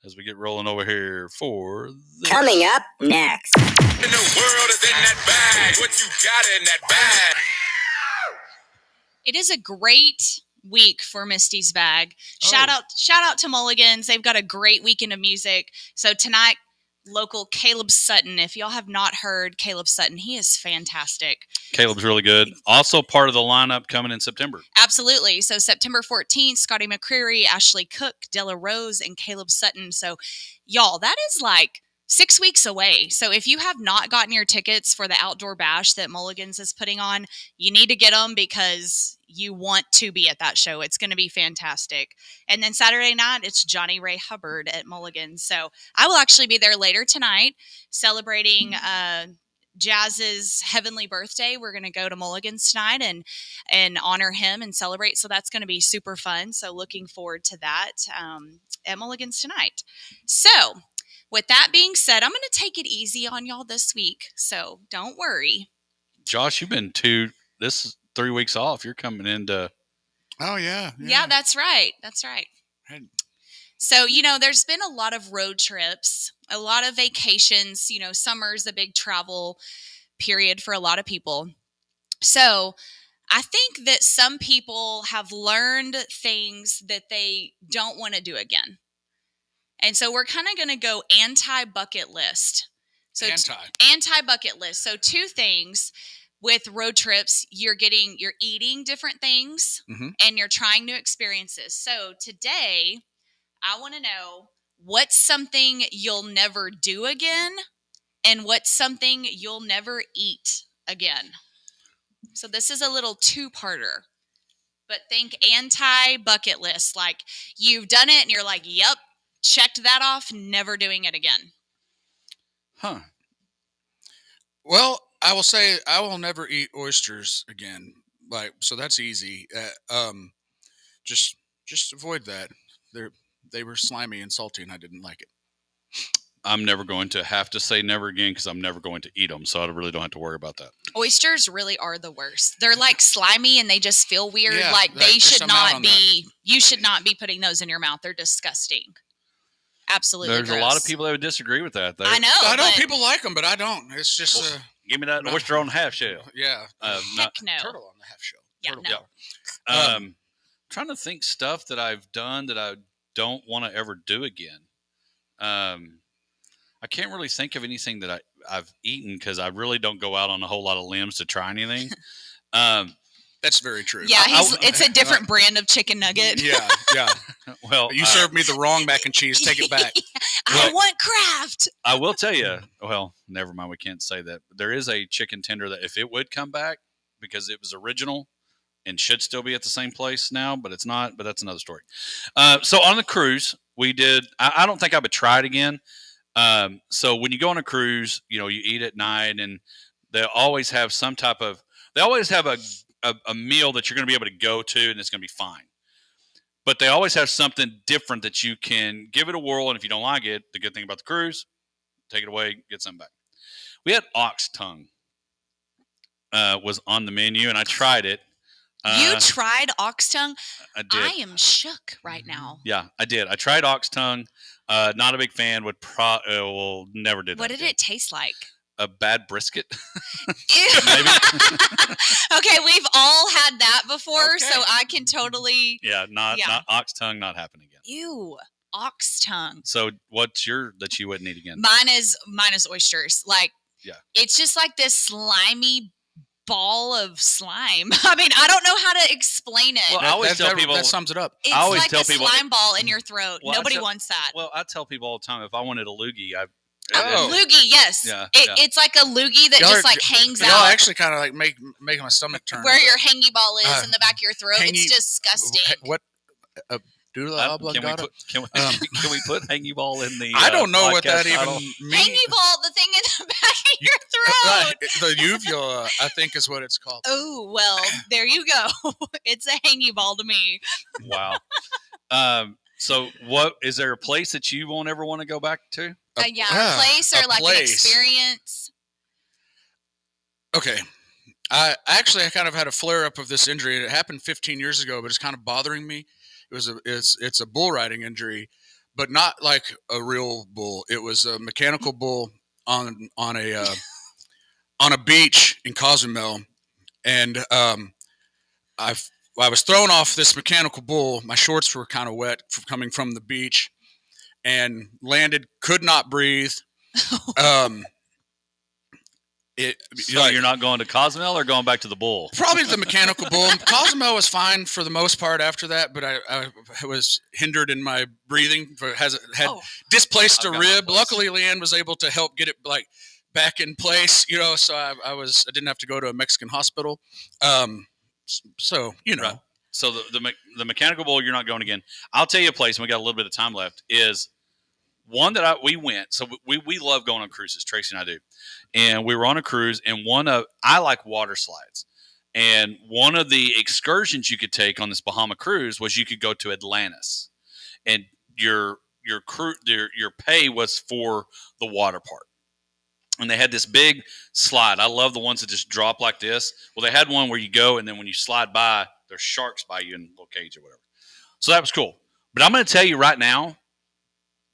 as we get rolling over here, for this. Coming up next. In the world is in that bag. What you got in that bag? It is a great week for Misty's bag. Shout out to Mulligan's. They've got a great weekend of music. So tonight, local Caleb Sutton. If y'all have not heard Caleb Sutton, he is fantastic. Caleb's really good. Also part of the lineup coming in September. Absolutely. So September 14th, Scotty McCreary, Ashley Cook, Della Rose, and Caleb Sutton. So y'all, that is like 6 weeks away. So if you have not gotten your tickets for the outdoor bash that Mulligan's is putting on, you need to get them because you want to be at that show. It's going to be fantastic. And then Saturday night, it's Johnny Ray Hubbard at Mulligan's. So I will actually be there later tonight celebrating Jazz's heavenly birthday. We're going to go to Mulligan's tonight and honor him and celebrate. So that's going to be super fun. So looking forward to that at Mulligan's tonight. So with that being said, I'm going to take it easy on y'all this week, so don't worry. Josh, you've been 3 weeks off. You're coming into. Oh, yeah. Yeah, that's right. That's right. So, there's been a lot of road trips, a lot of vacations. Summer's a big travel period for a lot of people. So I think that some people have learned things that they don't want to do again. And so we're kind of going to go anti-bucket list. So anti-bucket list. So 2 things with road trips, you're eating different things and you're trying new experiences. So today, I want to know what's something you'll never do again and what's something you'll never eat again. So this is a little 2-parter. But think anti-bucket list. Like you've done it and you're like, yep. Checked that off, never doing it again. Huh. Well, I will say I will never eat oysters again. So that's easy. Just avoid that. They were slimy and salty, and I didn't like it. I'm never going to have to say never again because I'm never going to eat them, so I really don't have to worry about that. Oysters really are the worst. They're like slimy and they just feel weird. Yeah, like they should not be. You should not be putting those in your mouth. They're disgusting. Absolutely. There's a lot of people that would disagree with that. I know. I know people like them, but I don't. It's just give me that oyster on the half shell. Yeah. Heck no. Turtle on the half shell. Yeah, turtle. no. Trying to think stuff that I've done that I don't want to ever do again. I can't really think of anything that I've eaten because I really don't go out on a whole lot of limbs to try anything. That's very true. Yeah, it's a different brand of chicken nugget. Yeah. Well, you served me the wrong mac and cheese. Take it back. I want Kraft. I will tell you. Well, never mind. We can't say that. There is a chicken tender that if it would come back because it was original and should still be at the same place now, but it's not. But that's another story. So on the cruise, we did. I don't think I would try it again. So when you go on a cruise, you eat at night, and they always have some type of. They always have a meal that you're going to be able to go to, and it's going to be fine. But they always have something different that you can give it a whirl, and if you don't like it, the good thing about the cruise, take it away, get something back. We had ox tongue was on the menu, and I tried it. You tried ox tongue? I did. I am shook right now. Yeah, I did. I tried ox tongue. Not a big fan. Will never did. What did it taste like? A bad brisket. Maybe. Okay, we've all had that before, so I can totally. Yeah, not ox tongue. Not happening again. Ew, ox tongue. So what's that you wouldn't eat again? Mine is oysters. It's just like this slimy ball of slime. I mean, I don't know how to explain it. Well, I always tell people that sums it up. It's like a slime ball in your throat. Well, Nobody wants that. Well, I tell people all the time if I wanted a loogie, loogie, yes. Yeah, it's like a loogie that just hangs out. Y'all actually kind of like making my stomach turn. Where your hangy ball is in the back of your throat. It's disgusting. What? Can we put hangy ball in the? I don't know what that even means. Hangy ball, the thing in the back of your throat. The uvula, I think, is what it's called. Oh well, there you go. It's a hangy ball to me. Wow. So, what is there a place that you won't ever want to go back to? A place or like an experience. Okay. I kind of had a flare up of this injury. It happened 15 years ago, but it's kind of bothering me. It's a bull riding injury, but not like a real bull. It was a mechanical bull on a beach in Cozumel, and I was thrown off this mechanical bull. My shorts were kind of wet coming from the beach, and landed. Could not breathe. So you're not going to Cozumel or going back to the bull? Probably the mechanical bull. Cozumel was fine for the most part after that, but I was hindered in my breathing. Had displaced a rib. Luckily, Leanne was able to help get it back in place. So I didn't have to go to a Mexican hospital. Right. So the mechanical bull, you're not going again. I'll tell you a place, and we got a little bit of time left, is one that we went. So we love going on cruises. Tracy and I do. And we were on a cruise, and I like water slides. And one of the excursions you could take on this Bahama cruise was you could go to Atlantis, and your pay was for the water part. And they had this big slide. I love the ones that just drop like this. Well, they had one where you go, and then when you slide by, there's sharks by you in a little cage or whatever. So that was cool. But I'm going to tell you right now,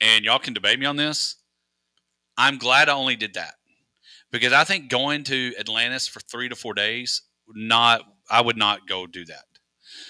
and y'all can debate me on this, I'm glad I only did that. Because I think going to Atlantis for 3 to 4 days, I would not go do that.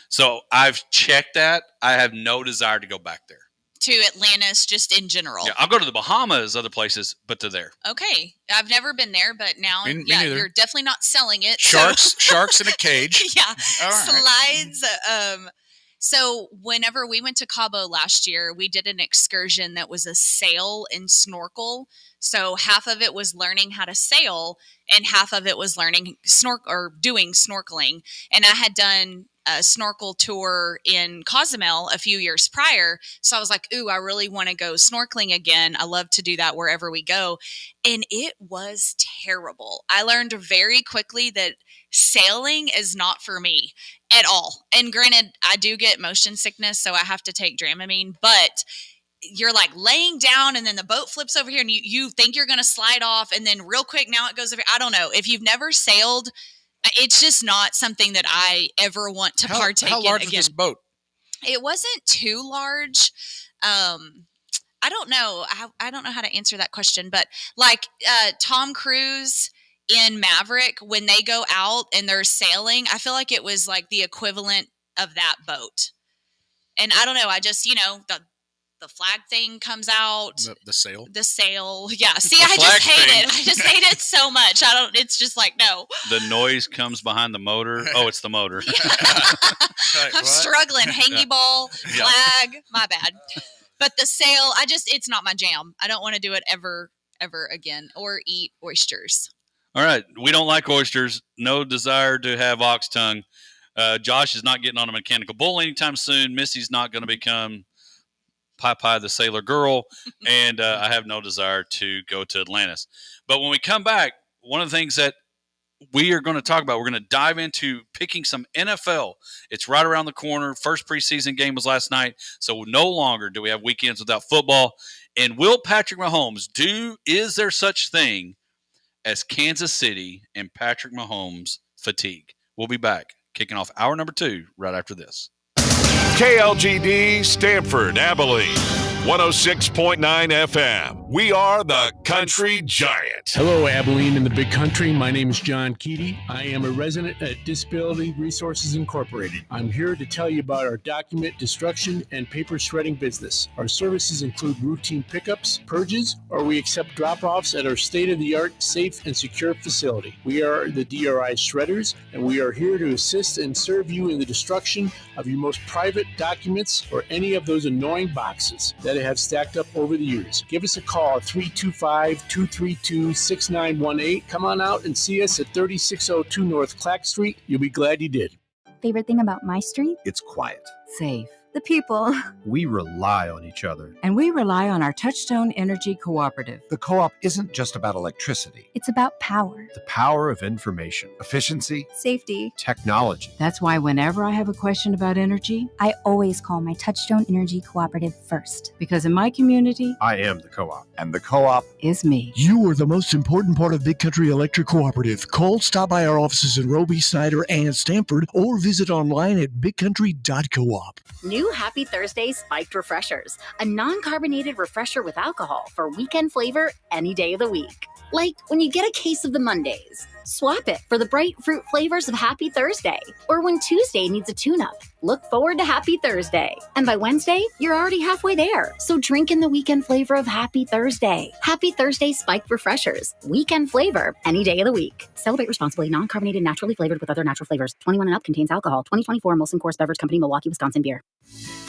So I've checked that. I have no desire to go back there. To Atlantis, just in general. Yeah, I'll go to the Bahamas, other places, but to there. Okay, I've never been there, but now, me neither. You're definitely not selling it. Sharks in a cage. Yeah, all right. Slides. So whenever we went to Cabo last year, we did an excursion that was a sail and snorkel. So half of it was learning how to sail, and half of it was learning doing snorkeling. And I had done a snorkel tour in Cozumel a few years prior. So I was like, ooh, I really want to go snorkeling again. I love to do that wherever we go. And it was terrible. I learned very quickly that sailing is not for me at all. And granted, I do get motion sickness, so I have to take Dramamine, but you're like laying down and then the boat flips over here and you think you're going to slide off, and then real quick now it goes over. I don't know. If you've never sailed, it's just not something that I ever want to partake in again. How large was this boat? It wasn't too large. I don't know. I don't know how to answer that question, but like Tom Cruise in Maverick, when they go out and they're sailing, I feel like it was like the equivalent of that boat. And I don't know. I just, the flag thing comes out. The sail. The sail. Yeah. See, The I just flag hate thing. it. I just hate it so much. It's just like, no. The noise comes behind the motor. Oh, it's the motor. I'm struggling. Hangy ball, Yeah. flag, my bad. But the sail, it's not my jam. I don't want to do it ever again or eat oysters. All right. We don't like oysters. No desire to have ox tongue. Josh is not getting on a mechanical bull anytime soon. Missy's not going to become Popeye the Sailor Girl. And I have no desire to go to Atlantis. But when we come back, one of the things that we are going to talk about, we're going to dive into picking some NFL. It's right around the corner. First preseason game was last night. So no longer do we have weekends without football. And will Patrick Mahomes is there such thing as Kansas City and Patrick Mahomes fatigue? We'll be back, kicking off hour number 2 right after this. KLGD, Stanford, Abilene, 106.9 FM. We are the Country Giant. Hello, Abilene and the Big Country. My name is John Keaty. I am a resident at Disability Resources Incorporated. I'm here to tell you about our document destruction and paper shredding business. Our services include routine pickups, purges, or we accept drop-offs at our state-of-the-art, safe, and secure facility. We are the DRI Shredders, and we are here to assist and serve you in the destruction of your most private documents or any of those annoying boxes that have stacked up over the years. Give us a call at 325-232-6918. Come on out and see us at 3602 North Clack Street. You'll be glad you did. Favorite thing about my street? It's quiet. Safe. The people. We rely on each other. And we rely on our Touchstone Energy Cooperative. The co-op isn't just about electricity. It's about power. The power of information, efficiency, safety, technology. That's why whenever I have a question about energy, I always call my Touchstone Energy Cooperative first. Because in my community, I am the co-op. And the co-op is me. You are the most important part of Big Country Electric Cooperative. Call, stop by our offices in Roby, Snyder, and Stanford, or visit online at bigcountry.coop. New Happy Thursday Spiked Refreshers, a non-carbonated refresher with alcohol for weekend flavor any day of the week. Like when you get a case of the Mondays, swap it for the bright fruit flavors of Happy Thursday. Or when Tuesday needs a tune-up, look forward to Happy Thursday. And by Wednesday, you're already halfway there. So drink in the weekend flavor of Happy Thursday. Happy Thursday Spiked Refreshers, weekend flavor any day of the week. Celebrate responsibly, non-carbonated, naturally flavored with other natural flavors. 21 and up, contains alcohol. 2024 Molson Coors Beverage Company, Milwaukee, Wisconsin beer.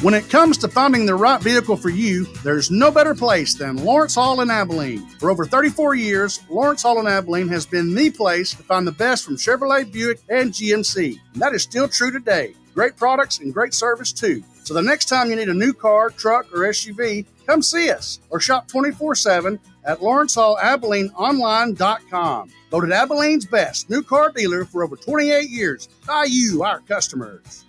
When it comes to finding the right vehicle for you, there's no better place than Lawrence Hall in Abilene. For over 34 years, Lawrence Hall in Abilene has been the place to find the best from Chevrolet, Buick, and GMC. And that is still true today. Great products and great service too. So the next time you need a new car, truck, or SUV, come see us or shop 24/7 at LawrenceHallAbileneOnline.com. Voted Abilene's best new car dealer for over 28 years by you, our customers.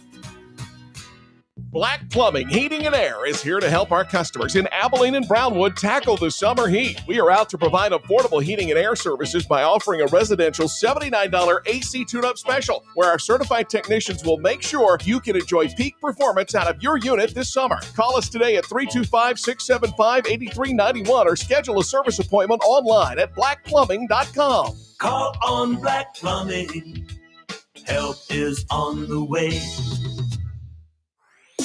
Black Plumbing, Heating, and Air is here to help our customers in Abilene and Brownwood tackle the summer heat. We are out to provide affordable heating and air services by offering a residential $79 AC tune-up special, where our certified technicians will make sure you can enjoy peak performance out of your unit this summer. Call us today at 325-675-8391 or schedule a service appointment online at blackplumbing.com. Call on Black Plumbing. Help is on the way.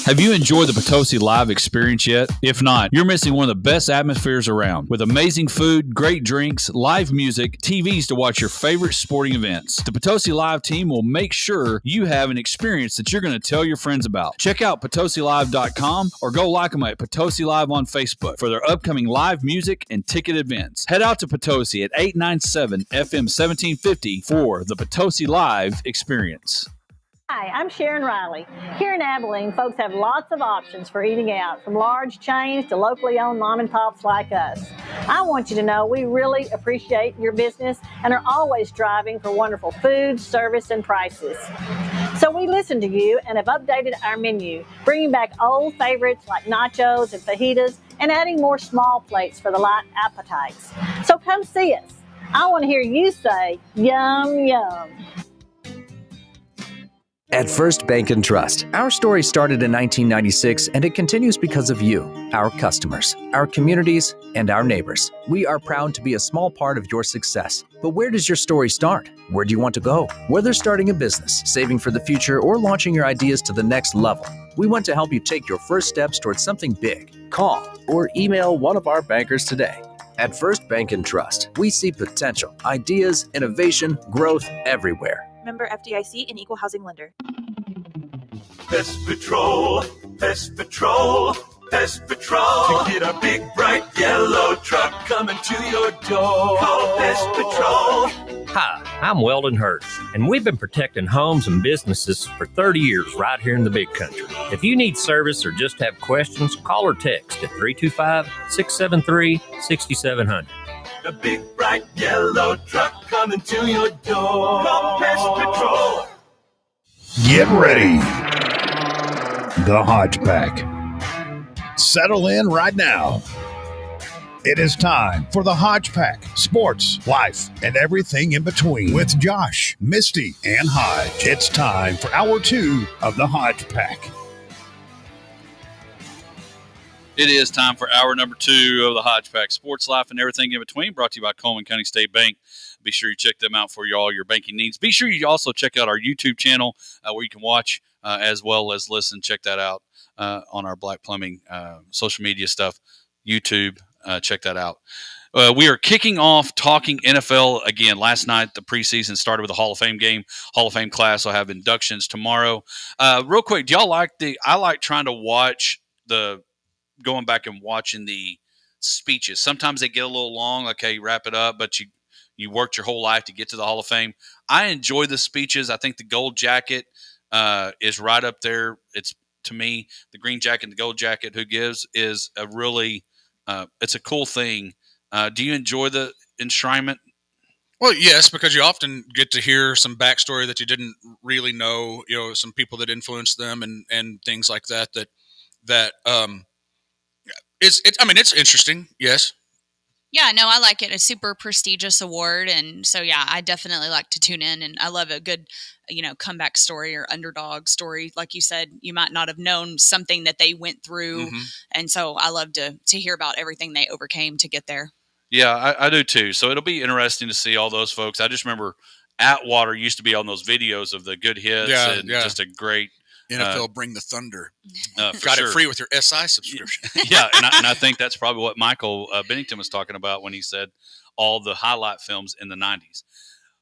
Have you enjoyed the Potosi Live experience yet? If not, you're missing one of the best atmospheres around. With amazing food, great drinks, live music, TVs to watch your favorite sporting events. The Potosi Live team will make sure you have an experience that you're going to tell your friends about. Check out PotosiLive.com or go like them at Potosi Live on Facebook for their upcoming live music and ticket events. Head out to Potosi at 897 FM 1750 for the Potosi Live experience. Hi, I'm Sharon Riley. Here in Abilene, folks have lots of options for eating out, from large chains to locally owned mom and pops like us. I want you to know we really appreciate your business and are always striving for wonderful food, service, and prices. So we listen to you and have updated our menu, bringing back old favorites like nachos and fajitas and adding more small plates for the light appetites. So come see us. I want to hear you say, yum, yum. At First Bank and Trust, our story started in 1996 and it continues because of you, our customers, our communities, and our neighbors. We are proud to be a small part of your success. But where does your story start? Where do you want to go? Whether starting a business, saving for the future, or launching your ideas to the next level, we want to help you take your first steps towards something big. Call or email one of our bankers today. At First Bank and Trust, we see potential, ideas, innovation, growth everywhere. Member FDIC and Equal Housing Lender. Pest Patrol, Pest Patrol, Pest Patrol. To get a big, bright yellow truck coming to your door. Call Pest Patrol. Hi, I'm Weldon Hurst, and we've been protecting homes and businesses for 30 years right here in the Big Country. If you need service or just have questions, call or text at 325-673-6700. A big, bright yellow truck coming to your door. Call Pest Patrol. Get ready. The Hodge Pack. Settle in right now. It is time for the Hodge Pack, sports, life, and everything in between with Josh, Misty, and Hodge. It's time for hour 2 of the Hodge Pack. It is time for hour number 2 of the Hodge Pack, sports, life, and everything in between, brought to you by Coleman County State Bank. Be sure you check them out for all your banking needs. Be sure you also check out our YouTube channel where you can watch as well as listen. Check that out on our Black Plumbing social media stuff, YouTube. Check that out. We are kicking off talking NFL again. Last night, the preseason started with a Hall of Fame game. Hall of Fame class will have inductions tomorrow. Real quick, do y'all like I like trying to watch going back and watching the speeches. Sometimes they get a little long. Okay, wrap it up, but you worked your whole life to get to the Hall of Fame. I enjoy the speeches. I think the gold jacket is right up there. It's, to me, the green jacket and the gold jacket who gives is a really it's a cool thing. Do you enjoy the enshrinement? Well, yes, because you often get to hear some backstory that you didn't really know, some people that influenced them and things like that it's interesting. Yes. Yeah, no, I like it. A super prestigious award. And so, yeah, I definitely like to tune in. And I love a good, comeback story or underdog story. Like you said, you might not have known something that they went through. Mm-hmm. And so I love to hear about everything they overcame to get there. Yeah, I do too. So it'll be interesting to see all those folks. I just remember Atwater used to be on those videos of the good hits just a great NFL Bring the Thunder. Got it free with your SI subscription. Yeah, and I think that's probably what Michael Bennington was talking about when he said all the highlight films in the 90s.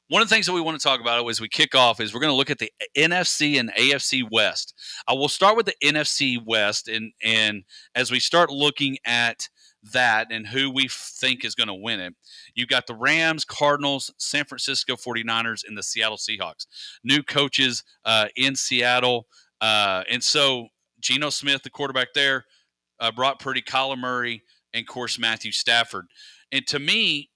One of the things that we want to talk about as we kick off is we're going to look at the NFC and AFC West. I will start with the NFC West, and as we start looking at that and who we think is going to win it, you've got the Rams, Cardinals, San Francisco 49ers, and the Seattle Seahawks. New coaches in Seattle. And so Geno Smith, the quarterback there, Brock Purdy, Kyler Murray, and, of course, Matthew Stafford. And to me,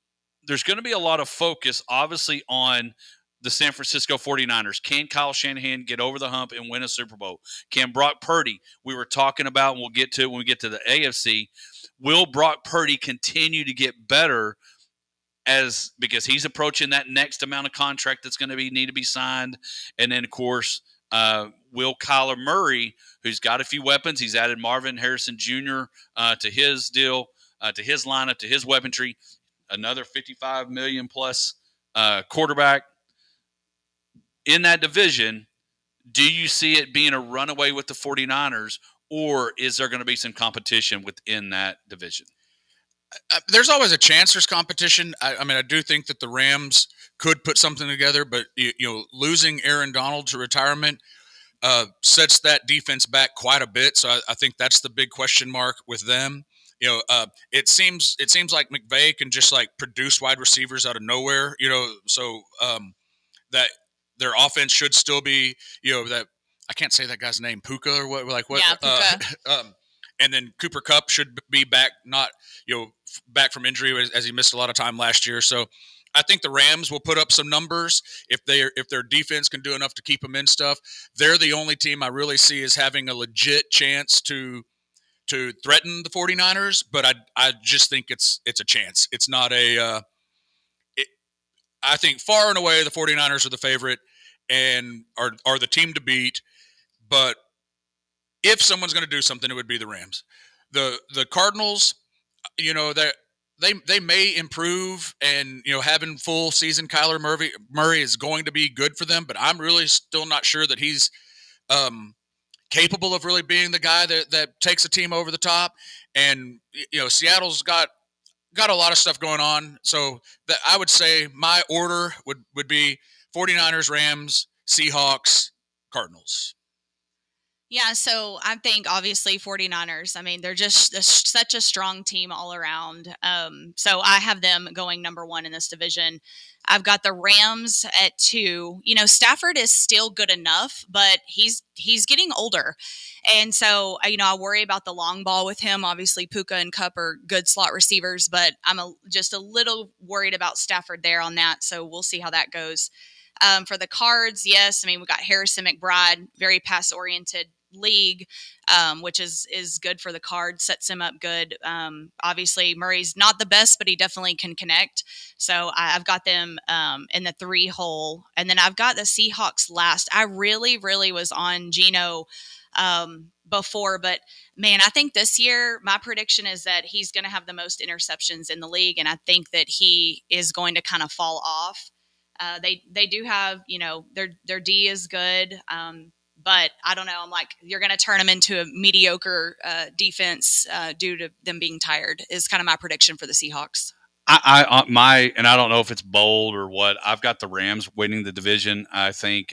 there's going to be a lot of focus, obviously, on the San Francisco 49ers. Can Kyle Shanahan get over the hump and win a Super Bowl? Can Brock Purdy, we were talking about, and we'll get to it when we get to the AFC, will Brock Purdy continue to get better because he's approaching that next amount of contract that's going to need to be signed? And then, of course, will Kyler Murray, who's got a few weapons, he's added Marvin Harrison Jr. To his deal, to his lineup, to his weaponry, another $55 million plus quarterback in that division. Do you see it being a runaway with the 49ers, or is there going to be some competition within that division? There's always a chance there's competition. I do think that the Rams could put something together, but losing Aaron Donald to retirement sets that defense back quite a bit. So I think that's the big question mark with them. It seems like McVay can just like produce wide receivers out of nowhere. So that their offense should still be that. I can't say that guy's name, Puka or what? Like what? Yeah, Puka. And then Cooper Kupp should be back, back from injury as he missed a lot of time last year. So I think the Rams will put up some numbers if their defense can do enough to keep them in stuff. They're the only team I really see as having a legit chance to threaten the 49ers, but I just think it's a chance. It's not I think far and away the 49ers are the favorite, and are the team to beat. But if someone's going to do something, it would be the Rams. The Cardinals, that they may improve, and having full season Kyler Murray is going to be good for them. But I'm really still not sure that he's capable of really being the guy that takes a team over the top. And Seattle's got a lot of stuff going on. So that I would say my order would be 49ers, Rams, Seahawks, Cardinals. Yeah, so I think obviously 49ers. I mean, they're just such a strong team all around. So I have them going number one in this division. I've got the Rams at 2. Stafford is still good enough, but he's getting older. And so, I worry about the long ball with him. Obviously, Puka and Kupp are good slot receivers, but I'm just a little worried about Stafford there on that. So we'll see how that goes. For the Cards, yes. I mean, we got Harrison McBride, very pass-oriented league, which is good for the Cards, sets him up good. Obviously, Murray's not the best, but he definitely can connect. So I've got them in the 3 hole. And then I've got the Seahawks last. I really, really was on Geno before, but man, I think this year my prediction is that he's going to have the most interceptions in the league, and I think that he is going to kind of fall off. They do have, their D is good, but I don't know. I'm like, you're going to turn them into a mediocre defense due to them being tired is kind of my prediction for the Seahawks. And I don't know if it's bold or what. I've got the Rams winning the division. I think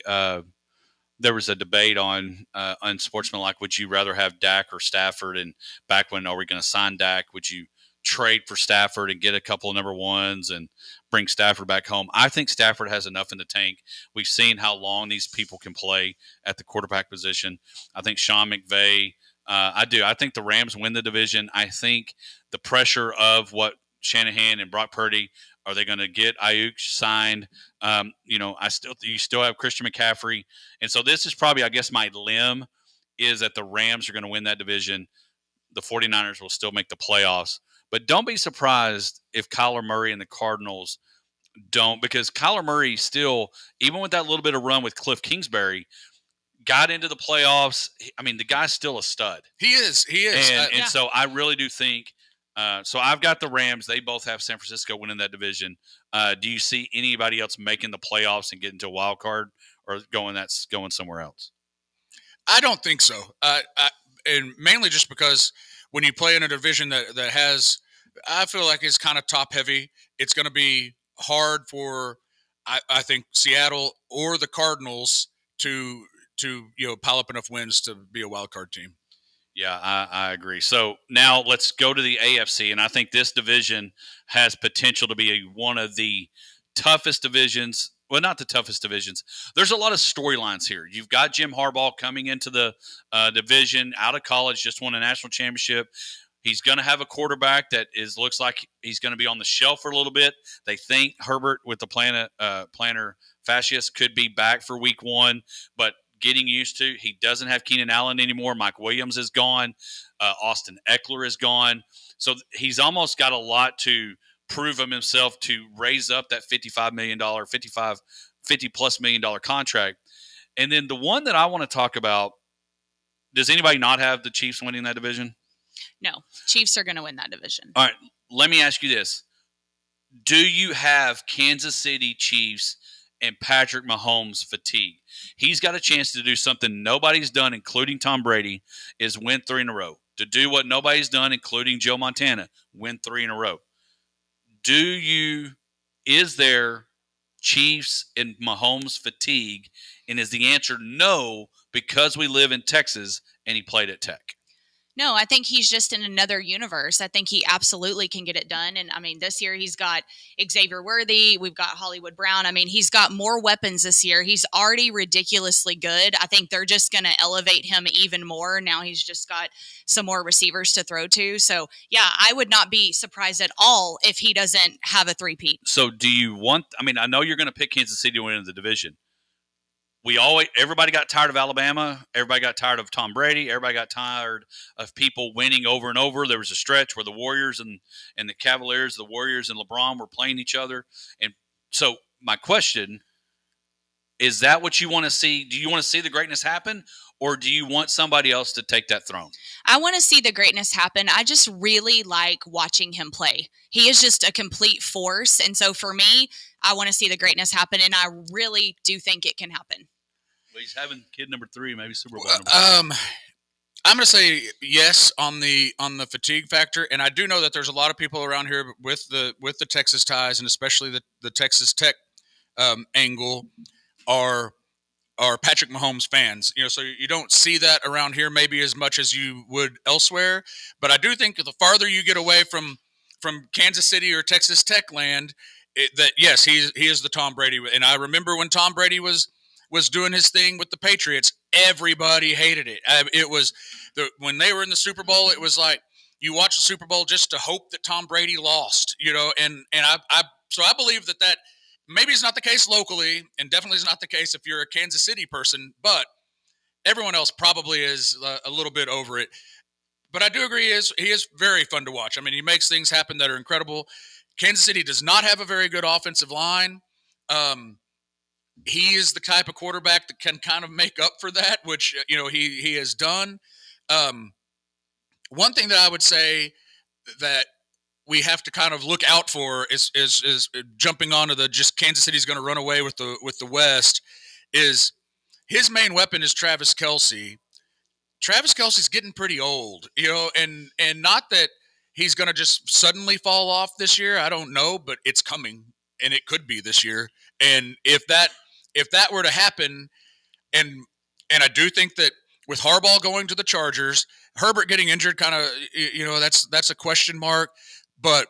there was a debate on Unsportsmanlike. Would you rather have Dak or Stafford? And back when, are we going to sign Dak? Would you trade for Stafford and get a couple of number ones and bring Stafford back home? I think Stafford has enough in the tank. We've seen how long these people can play at the quarterback position. I think Sean McVay, I do. I think the Rams win the division. I think the pressure of what Shanahan and Brock Purdy, are they going to get Ayuk signed? You still have Christian McCaffrey. And so this is probably, I guess, my limb is that the Rams are going to win that division. The 49ers will still make the playoffs. But don't be surprised if Kyler Murray and the Cardinals don't, because Kyler Murray still, even with that little bit of run with Cliff Kingsbury, got into the playoffs. I mean, the guy's still a stud. He is. And so I really do think so I've got the Rams. They both have San Francisco winning that division. Do you see anybody else making the playoffs and getting to a wild card, or going somewhere else? I don't think so. And mainly just because when you play in a division that has, I feel like it's kind of top heavy, it's going to be hard for, I think, Seattle or the Cardinals to pile up enough wins to be a wild card team. Yeah, I agree. So now let's go to the AFC, and I think this division has potential to be one of the toughest divisions. Well, not the toughest divisions. There's a lot of storylines here. You've got Jim Harbaugh coming into the division out of college, just won a national championship. He's going to have a quarterback that looks like he's going to be on the shelf for a little bit. They think Herbert with the plantar fasciitis could be back for week 1, but getting used to. He doesn't have Keenan Allen anymore. Mike Williams is gone. Austin Eckler is gone. So he's almost got a lot to prove himself to raise up that $50+ million contract. And then the one that I want to talk about, does anybody not have the Chiefs winning that division? No, Chiefs are going to win that division. All right, let me ask you this. Do you have Kansas City Chiefs and Patrick Mahomes fatigue? He's got a chance to do something nobody's done, including Tom Brady, is win 3 in a row. To do what nobody's done, including Joe Montana, win 3 in a row. Is there Chiefs and Mahomes fatigue? And is the answer no, because we live in Texas and he played at Tech? No, I think he's just in another universe. I think he absolutely can get it done. And I mean, this year he's got Xavier Worthy. We've got Hollywood Brown. I mean, he's got more weapons this year. He's already ridiculously good. I think they're just going to elevate him even more. Now he's just got some more receivers to throw to. So, yeah, I would not be surprised at all if he doesn't have a three-peat. So I know you're going to pick Kansas City to win the division. Everybody got tired of Alabama. Everybody got tired of Tom Brady. Everybody got tired of people winning over and over. There was a stretch where the Warriors and the Cavaliers, the Warriors and LeBron were playing each other. And so my question, Is that what you want to see? Do you want to see the greatness happen, or do you want somebody else to take that throne? I want to see the greatness happen. I just really like watching him play. He is just a complete force. And so for me, I want to see the greatness happen, and I really do think it can happen. Well, he's having kid number 3, maybe Super Bowl. I'm going to say yes on the fatigue factor, and I do know that there's a lot of people around here with the Texas ties, and especially the Texas Tech angle are Patrick Mahomes fans. So you don't see that around here maybe as much as you would elsewhere. But I do think the farther you get away from Kansas City or Texas Tech land, that yes, he is the Tom Brady. And I remember when Tom Brady was doing his thing with the Patriots, everybody hated it. It was when they were in the Super Bowl, it was like you watch the Super Bowl just to hope that Tom Brady lost. And I believe that maybe it's not the case locally, and definitely is not the case if you're a Kansas City person, but everyone else probably is a little bit over it. But I do agree he is very fun to watch. I mean, he makes things happen that are incredible. Kansas City does not have a very good offensive line. He is the type of quarterback that can kind of make up for that, which he has done. One thing that I would say that we have to kind of look out for is jumping onto the just Kansas City's going to run away with the West. Is his main weapon is Travis Kelce. Travis Kelce's getting pretty old, and not that he's going to just suddenly fall off this year. I don't know, but it's coming, and it could be this year. And if that were to happen, and I do think that with Harbaugh going to the Chargers, Herbert getting injured, kind of, that's a question mark. But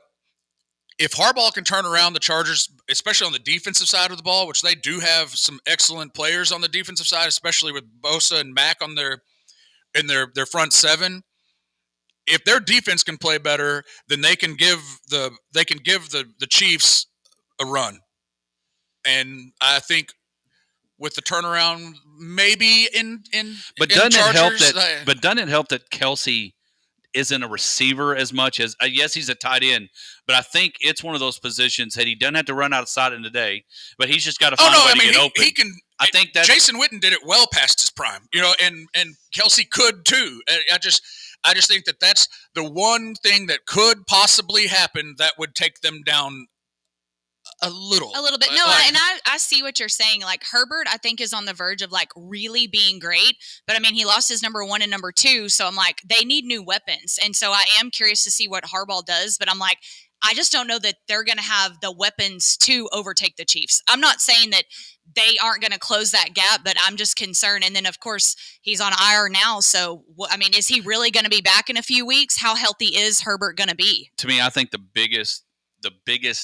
if Harbaugh can turn around the Chargers, especially on the defensive side of the ball, which they do have some excellent players on the defensive side, especially with Bosa and Mack on their front seven. If their defense can play better, then they can give the Chiefs a run. And I think with the turnaround, maybe but doesn't it help that Kelce isn't a receiver as much as yes, he's a tight end, but I think it's one of those positions that he doesn't have to run outside in the day, but he's just got to find a way to get open. He can. I think that Jason Witten did it well past his prime, and Kelce could too. I just think that that's the one thing that could possibly happen that would take them down a little bit. No, and I see what you're saying. Like Herbert, I think is on the verge of like really being great, but I mean, he lost his number 1 and number 2. So I'm like, they need new weapons. And so I am curious to see what Harbaugh does, but I'm like, I just don't know that they're going to have the weapons to overtake the Chiefs. I'm not saying that they aren't going to close that gap, but I'm just concerned. And then of course he's on IR now. So I mean, is he really going to be back in a few weeks? How healthy is Herbert going to be? To me, I think the biggest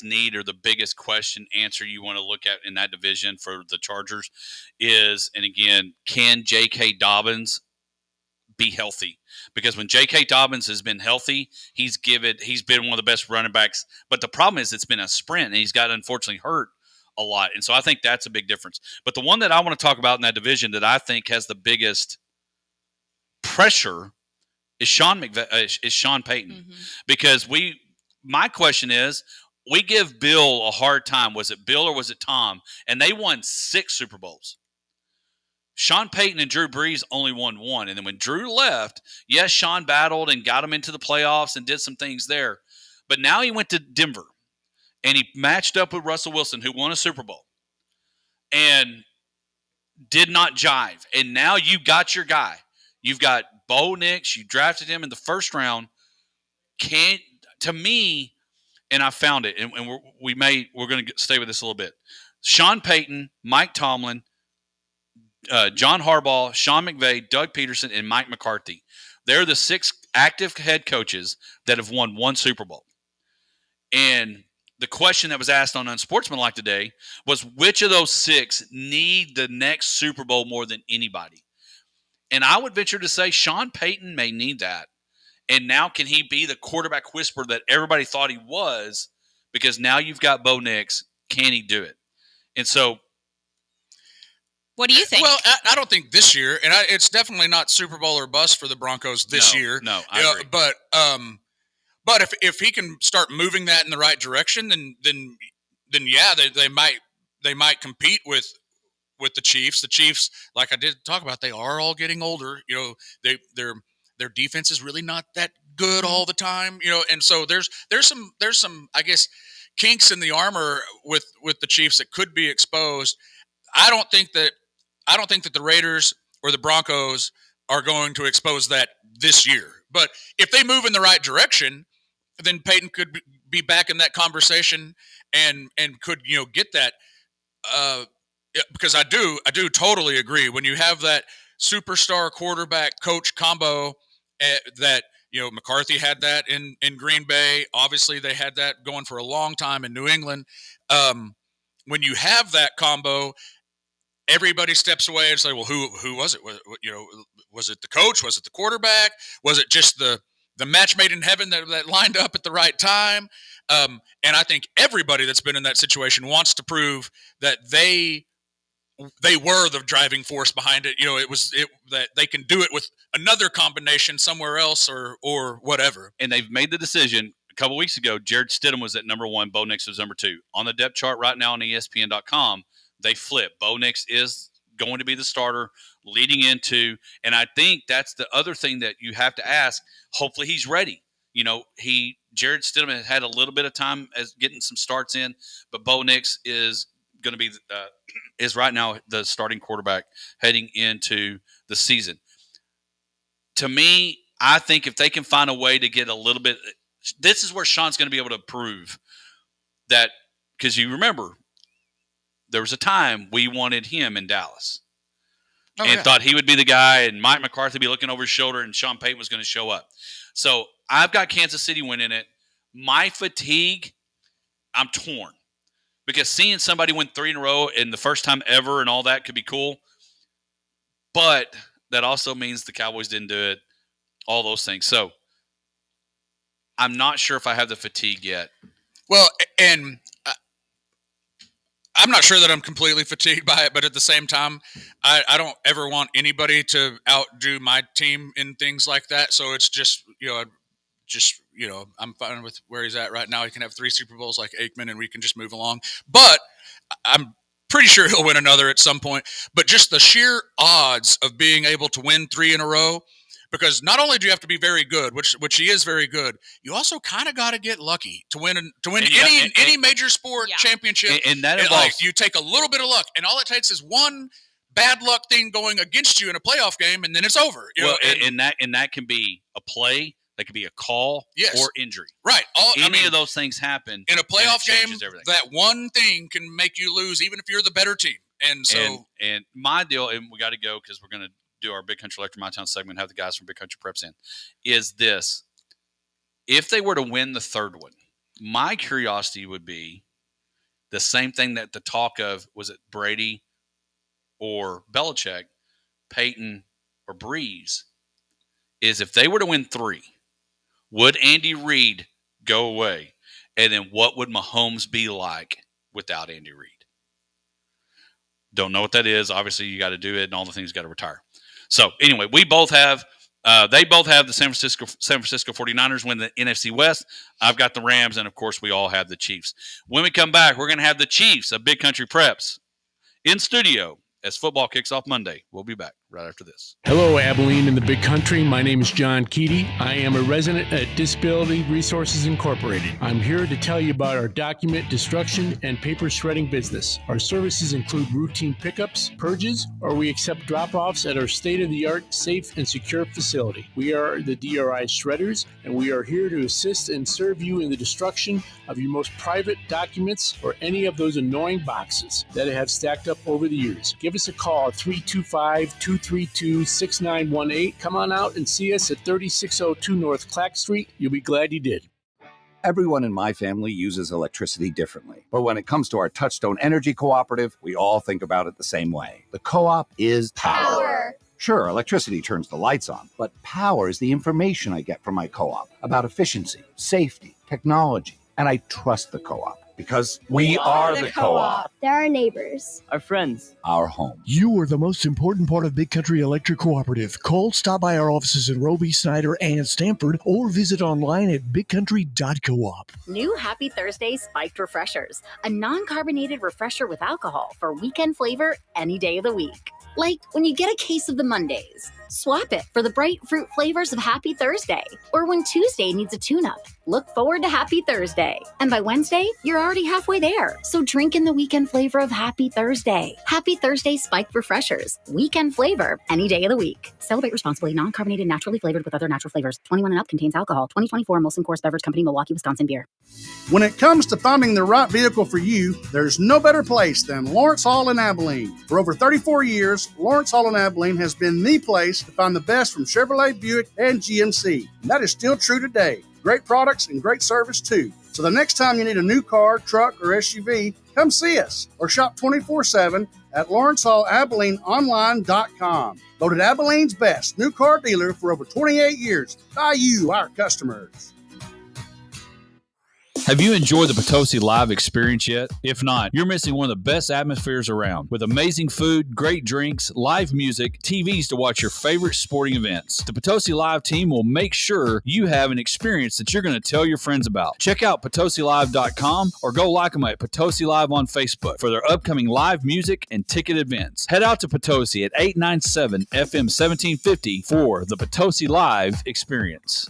need or the biggest question answer you want to look at in that division for the Chargers is, and again, can J.K. Dobbins be healthy? Because when J.K. Dobbins has been healthy, he's been one of the best running backs. But the problem is it's been a sprint, and he's got unfortunately hurt a lot. And so I think that's a big difference. But the one that I want to talk about in that division that I think has the biggest pressure is Sean Payton. Mm-hmm. Because my question is, we give Bill a hard time. Was it Bill or was it Tom? And they won 6 Super Bowls. Sean Payton and Drew Brees only won 1. And then when Drew left, yes, Sean battled and got him into the playoffs and did some things there. But now he went to Denver, and he matched up with Russell Wilson, who won a Super Bowl, and did not jive. And now you got your guy. You've got Bo Nix. You drafted him in the first round. To me, and I found it, and we're going to stay with this a little bit. Sean Payton, Mike Tomlin, John Harbaugh, Sean McVay, Doug Peterson, and Mike McCarthy. They're the 6 active head coaches that have won 1 Super Bowl. And the question that was asked on Unsportsmanlike today was, which of those 6 need the next Super Bowl more than anybody? And I would venture to say Sean Payton may need that. And now can he be the quarterback whisperer that everybody thought he was? Because now you've got Bo Nix. Can he do it? And so, what do you think? Well, I don't think this year, and it's definitely not Super Bowl or bust for the Broncos this year. No, I agree. But if he can start moving that in the right direction, then yeah, they might compete with with the Chiefs. The Chiefs, like I did talk about, they are all getting older. Their defense is really not that good all the time. And so there's some I guess kinks in the armor with the Chiefs that could be exposed. I don't think that the Raiders or the Broncos are going to expose that this year. But if they move in the right direction, then Peyton could be back in that conversation and could get that. Because I do totally agree when you have that superstar quarterback coach combo that McCarthy had that in Green Bay. Obviously, they had that going for a long time in New England. When you have that combo, everybody steps away and say, "Well, who was it? Was it the coach? Was it the quarterback? Was it just the match made in heaven that lined up at the right time?" And I think everybody that's been in that situation wants to prove that they were the driving force behind it. That they can do it with another combination somewhere else or whatever. And they've made the decision. A couple weeks ago, Jared Stidham was at number 1. Bo Nix was number 2. On the depth chart right now on ESPN.com, they flip. Bo Nix is going to be the starter leading into, and I think that's the other thing that you have to ask. Hopefully he's ready. Jared Stidham has had a little bit of time as getting some starts in, but Bo Nix is going to be is right now the starting quarterback heading into the season. To me, I think if they can find a way to get a little bit, this is where Sean's going to be able to prove that, because you remember there was a time we wanted him in Dallas and thought he would be the guy and Mike McCarthy be looking over his shoulder and Sean Payton was going to show up. So I've got Kansas City winning it. My fatigue, I'm torn. Because seeing somebody win 3 in a row and the first time ever and all that could be cool. But that also means the Cowboys didn't do it, all those things. So I'm not sure if I have the fatigue yet. Well, and I'm not sure that I'm completely fatigued by it, but at the same time, I don't ever want anybody to outdo my team in things like that. So it's just, I'm fine with where he's at right now. He can have 3 Super Bowls like Aikman and we can just move along. But I'm pretty sure he'll win another at some point. But just the sheer odds of being able to win 3 in a row, because not only do you have to be very good, which he is very good, you also kind of got to get lucky to win any major sport championship. And that involves, you take a little bit of luck, and all it takes is one bad luck thing going against you in a playoff game, and then it's over. And that can be a play. That could be a call or injury. Right. Any of those things happen. In a playoff game, that one thing can make you lose, even if you're the better team. And so, and my deal, and we got to go because we're going to do our Big Country Electric My Town segment, have the guys from Big Country Preps in, is this. If they were to win the third one, my curiosity would be the same thing that the talk of, was it Brady or Belichick, Peyton or Breeze, is if they were to win 3, would Andy Reid go away? And then what would Mahomes be like without Andy Reid? Don't know what that is. Obviously, you got to do it, and all the things you got to retire. So, anyway, we both have they both have the San Francisco 49ers win the NFC West. I've got the Rams, and, of course, we all have the Chiefs. When we come back, we're going to have the Chiefs of Big Country Preps in studio as football kicks off Monday. We'll be back right after this. Hello, Abilene and the Big Country. My name is John Keaty. I am a resident at Disability Resources Incorporated. I'm here to tell you about our document destruction and paper shredding business. Our services include routine pickups, purges, or we accept drop-offs at our state-of-the-art, safe, and secure facility. We are the DRI Shredders, and we are here to assist and serve you in the destruction of your most private documents or any of those annoying boxes that have stacked up over the years. Give us a call at 325-232-6918. Come on out and see us at 3602 North Clack Street. You'll be glad you did. Everyone in my family uses electricity differently. But when it comes to our Touchstone Energy Cooperative, we all think about it the same way. The co-op is power. Sure, electricity turns the lights on, but power is the information I get from my co-op about efficiency, safety, technology, and I trust the co-op. Because we are the co-op. They're our neighbors. Our friends. Our home. You are the most important part of Big Country Electric Cooperative. Call, stop by our offices in Roby, Snyder, and Stamford, or visit online at bigcountry.coop. New Happy Thursday Spiked Refreshers, a non-carbonated refresher with alcohol for weekend flavor any day of the week. Like when you get a case of the Mondays, swap it for the bright fruit flavors of Happy Thursday. Or when Tuesday needs a tune-up, look forward to Happy Thursday. And by Wednesday, you're already halfway there. So drink in the weekend flavor of Happy Thursday. Happy Thursday Spiked Refreshers, weekend flavor any day of the week. Celebrate responsibly. Non-carbonated, naturally flavored with other natural flavors. 21 and up contains alcohol. 2024 Molson Coors Beverage Company, Milwaukee, Wisconsin beer. When it comes to finding the right vehicle for you, there's no better place than Lawrence Hall in Abilene. For over 34 years, Lawrence Hall in Abilene has been the place to find the best from Chevrolet, Buick, and GMC. And that is still true today. Great products and great service too. So the next time you need a new car, truck, or SUV, come see us or shop 24/7 at LawrenceHallAbileneOnline.com. Voted Abilene's best new car dealer for over 28 years by you, our customers. Have you enjoyed the Potosi Live experience yet? If not, you're missing one of the best atmospheres around. With amazing food, great drinks, live music, TVs to watch your favorite sporting events. The Potosi Live team will make sure you have an experience that you're going to tell your friends about. Check out PotosiLive.com or go like them at Potosi Live on Facebook for their upcoming live music and ticket events. Head out to Potosi at 897 FM 1750 for the Potosi Live experience.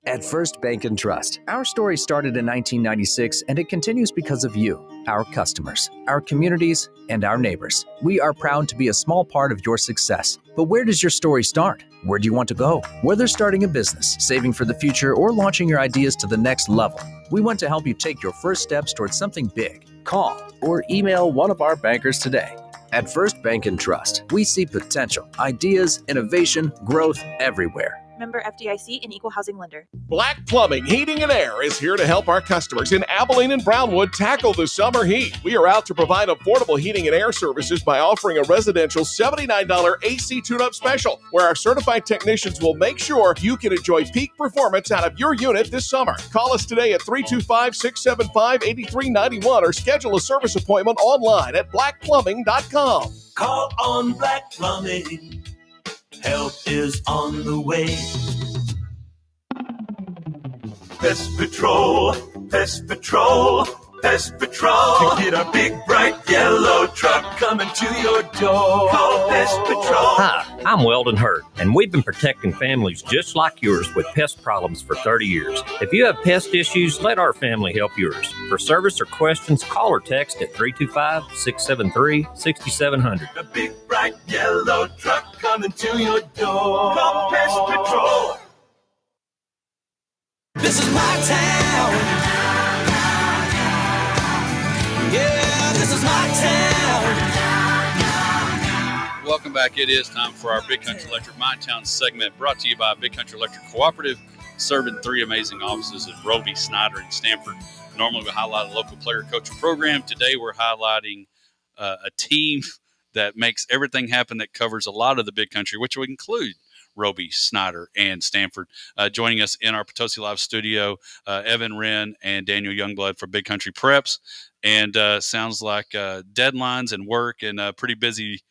At First Bank and Trust, our story started in 1996 and it continues because of you, our customers, our communities, and our neighbors. We are proud to be a small part of your success. But where does your story start? Where do you want to go? Whether starting a business, saving for the future, or launching your ideas to the next level, we want to help you take your first steps towards something big. Call or email one of our bankers today. At First Bank and Trust, we see potential, ideas, innovation, growth everywhere. Member FDIC and Equal Housing Lender. Black Plumbing, Heating and Air is here to help our customers in Abilene and Brownwood tackle the summer heat. We are out to provide affordable heating and air services by offering a residential $79 AC tune-up special, where our certified technicians will make sure you can enjoy peak performance out of your unit this summer. Call us today at 325-675-8391 or schedule a service appointment online at blackplumbing.com. Call on Black Plumbing. Help is on the way. Pest Patrol, Pest Patrol, Pest Patrol. To get a big, bright, yellow truck coming to your door. Call Pest Patrol. Hi, I'm Weldon Hurt, and we've been protecting families just like yours with pest problems for 30 years. If you have pest issues, let our family help yours. For service or questions, call or text at 325-673-6700. A big, bright, yellow truck coming to your door. Call Pest Patrol. This is my town. Yeah, this is my town. Welcome back. It is time for our Big Country Electric My Town segment, brought to you by Big Country Electric Cooperative, serving 3 amazing offices in Roby, Snyder, and Stamford. Normally we highlight a local player, coach, or program. Today we're highlighting a team that makes everything happen, that covers a lot of the Big Country, which would include Roby, Snyder, and Stamford. Joining us in our Potosi Live studio, Evan Wren and Daniel Youngblood for Big Country Preps. And sounds like deadlines and work and pretty busy.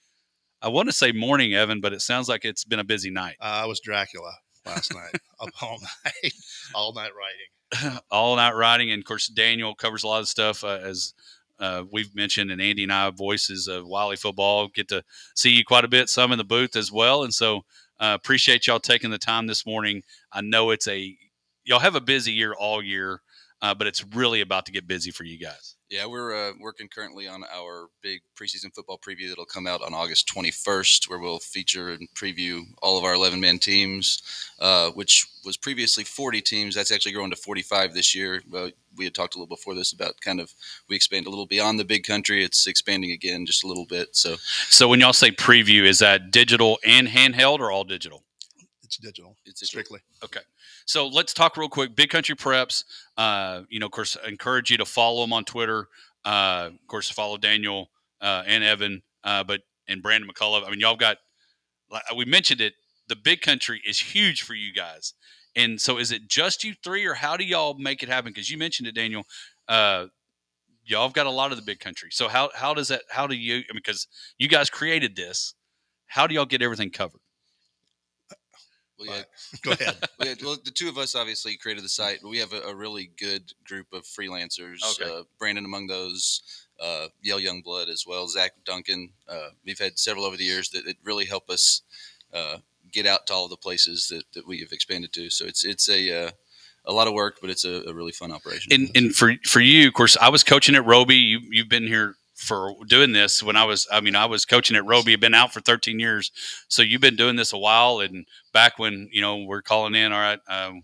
I want to say morning, Evan, but it sounds like it's been a busy night. I was Dracula last night, up all night writing. All night writing. And, of course, Daniel covers a lot of stuff as we've mentioned, and Andy and I, voices of Wiley football, get to see you quite a bit, some in the booth as well. And so appreciate y'all taking the time this morning. I know y'all have a busy year all year, but it's really about to get busy for you guys. Yeah, we're working currently on our big preseason football preview that'll come out on August 21st, where we'll feature and preview all of our 11-man teams, which was previously 40 teams. That's actually grown to 45 this year. We had talked a little before this about we expand a little beyond the Big Country. It's expanding again just a little bit. So when y'all say preview, is that digital and handheld or all digital? It's digital. It's strictly. Okay. So let's talk real quick. Big Country Preps, of course, I encourage you to follow them on Twitter. Of course, follow Daniel and Evan, and Brandon McCullough. I mean, y'all got, we mentioned it, the Big Country is huge for you guys. And so is it just you three, or how do y'all make it happen? Because you mentioned it, Daniel. y'all have got a lot of the big country. So how does that? How do you? Because you guys created this. How do y'all get everything covered? Well, yeah. Go ahead. Well, the two of us obviously created the site, but we have a really good group of freelancers. Okay. Brandon among those, Yale Youngblood as well, Zach Duncan. We've had several over the years that really help us get out to all the places that we have expanded to. So it's a lot of work, but it's a really fun operation. And for you, of course, I was coaching at Roby. You've been here for doing this when I was coaching at Roby. I've been out for 13 years. So you've been doing this a while. And back when, we're calling in, all right,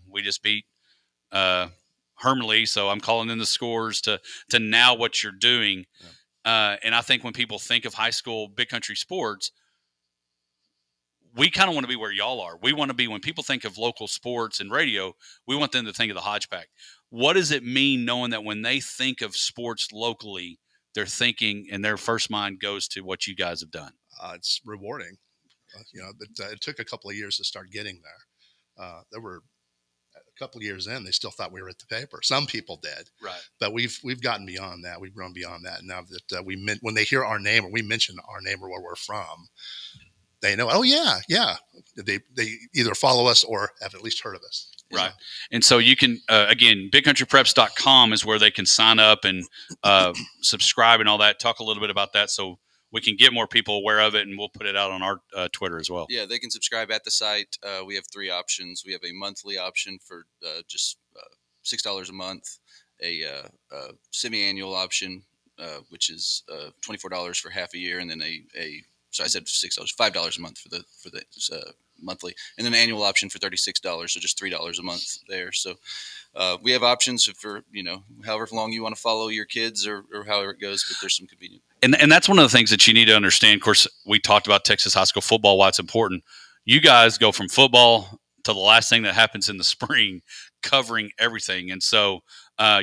we just beat Hermley. So I'm calling in the scores to now what you're doing. And I think when people think of high school big country sports, we kind of want to be where y'all are. We want to be, when people think of local sports and radio, we want them to think of the Hodge Pack. What does it mean knowing that when they think of sports locally, they're thinking and their first mind goes to what you guys have done? It's rewarding. But it took a couple of years to start getting there. There were a couple of years in, they still thought we were at the paper. Some people did, right? But we've gotten beyond that. We've grown beyond that. Now that when they hear our name or we mention our name or where we're from, they know. Oh yeah. They either follow us or have at least heard of us. Right. And so you can, again, bigcountrypreps.com is where they can sign up and subscribe and all that. Talk a little bit about that so we can get more people aware of it, and we'll put it out on our Twitter as well. Yeah, they can subscribe at the site. We have 3 options. We have a monthly option for just $6 a month, a semi-annual option, which is $24 for half a year, and then so I said $6, $5 a month for the monthly, and then an annual option for $36, so just $3 a month there. So we have options for however long you want to follow your kids or however it goes, but there's some convenient. And that's one of the things that you need to understand. Of course, we talked about Texas high school football, why it's important. You guys go from football to the last thing that happens in the spring, covering everything. And so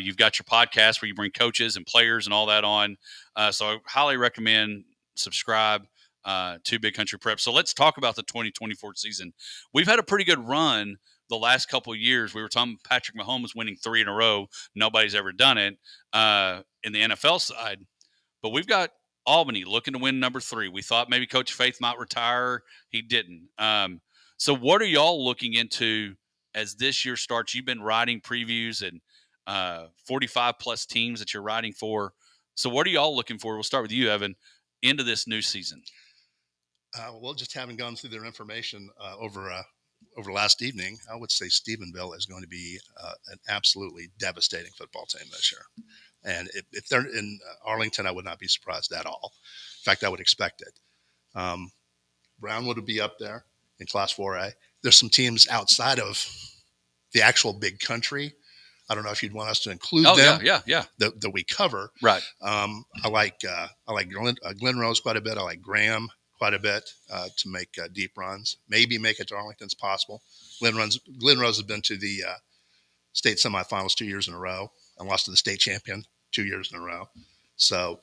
you've got your podcast where you bring coaches and players and all that on. So I highly recommend subscribe to Big Country Prep. So let's talk about the 2024 season. We've had a pretty good run the last couple of years. We were talking Patrick Mahomes winning 3 in a row. Nobody's ever done it in the NFL side. But we've got Albany looking to win number 3. We thought maybe Coach Faith might retire. He didn't. So what are y'all looking into as this year starts? You've been writing previews and 45-plus teams that you're writing for. So what are y'all looking for? We'll start with you, Evan, into this new season. Well, just having gone through their information over last evening, I would say Stephenville is going to be an absolutely devastating football team this year. And if they're in Arlington, I would not be surprised at all. In fact, I would expect it. Brownwood would be up there in Class 4A. There's some teams outside of the actual big country. I don't know if you'd want us to include them. Yeah. That we cover. Right. I like Glen Rose quite a bit. I like Graham quite a bit to make deep runs. Maybe make it to Arlington's possible. Glen Rose has been to the state semifinals 2 years in a row and lost to the state champion 2 years in a row. So,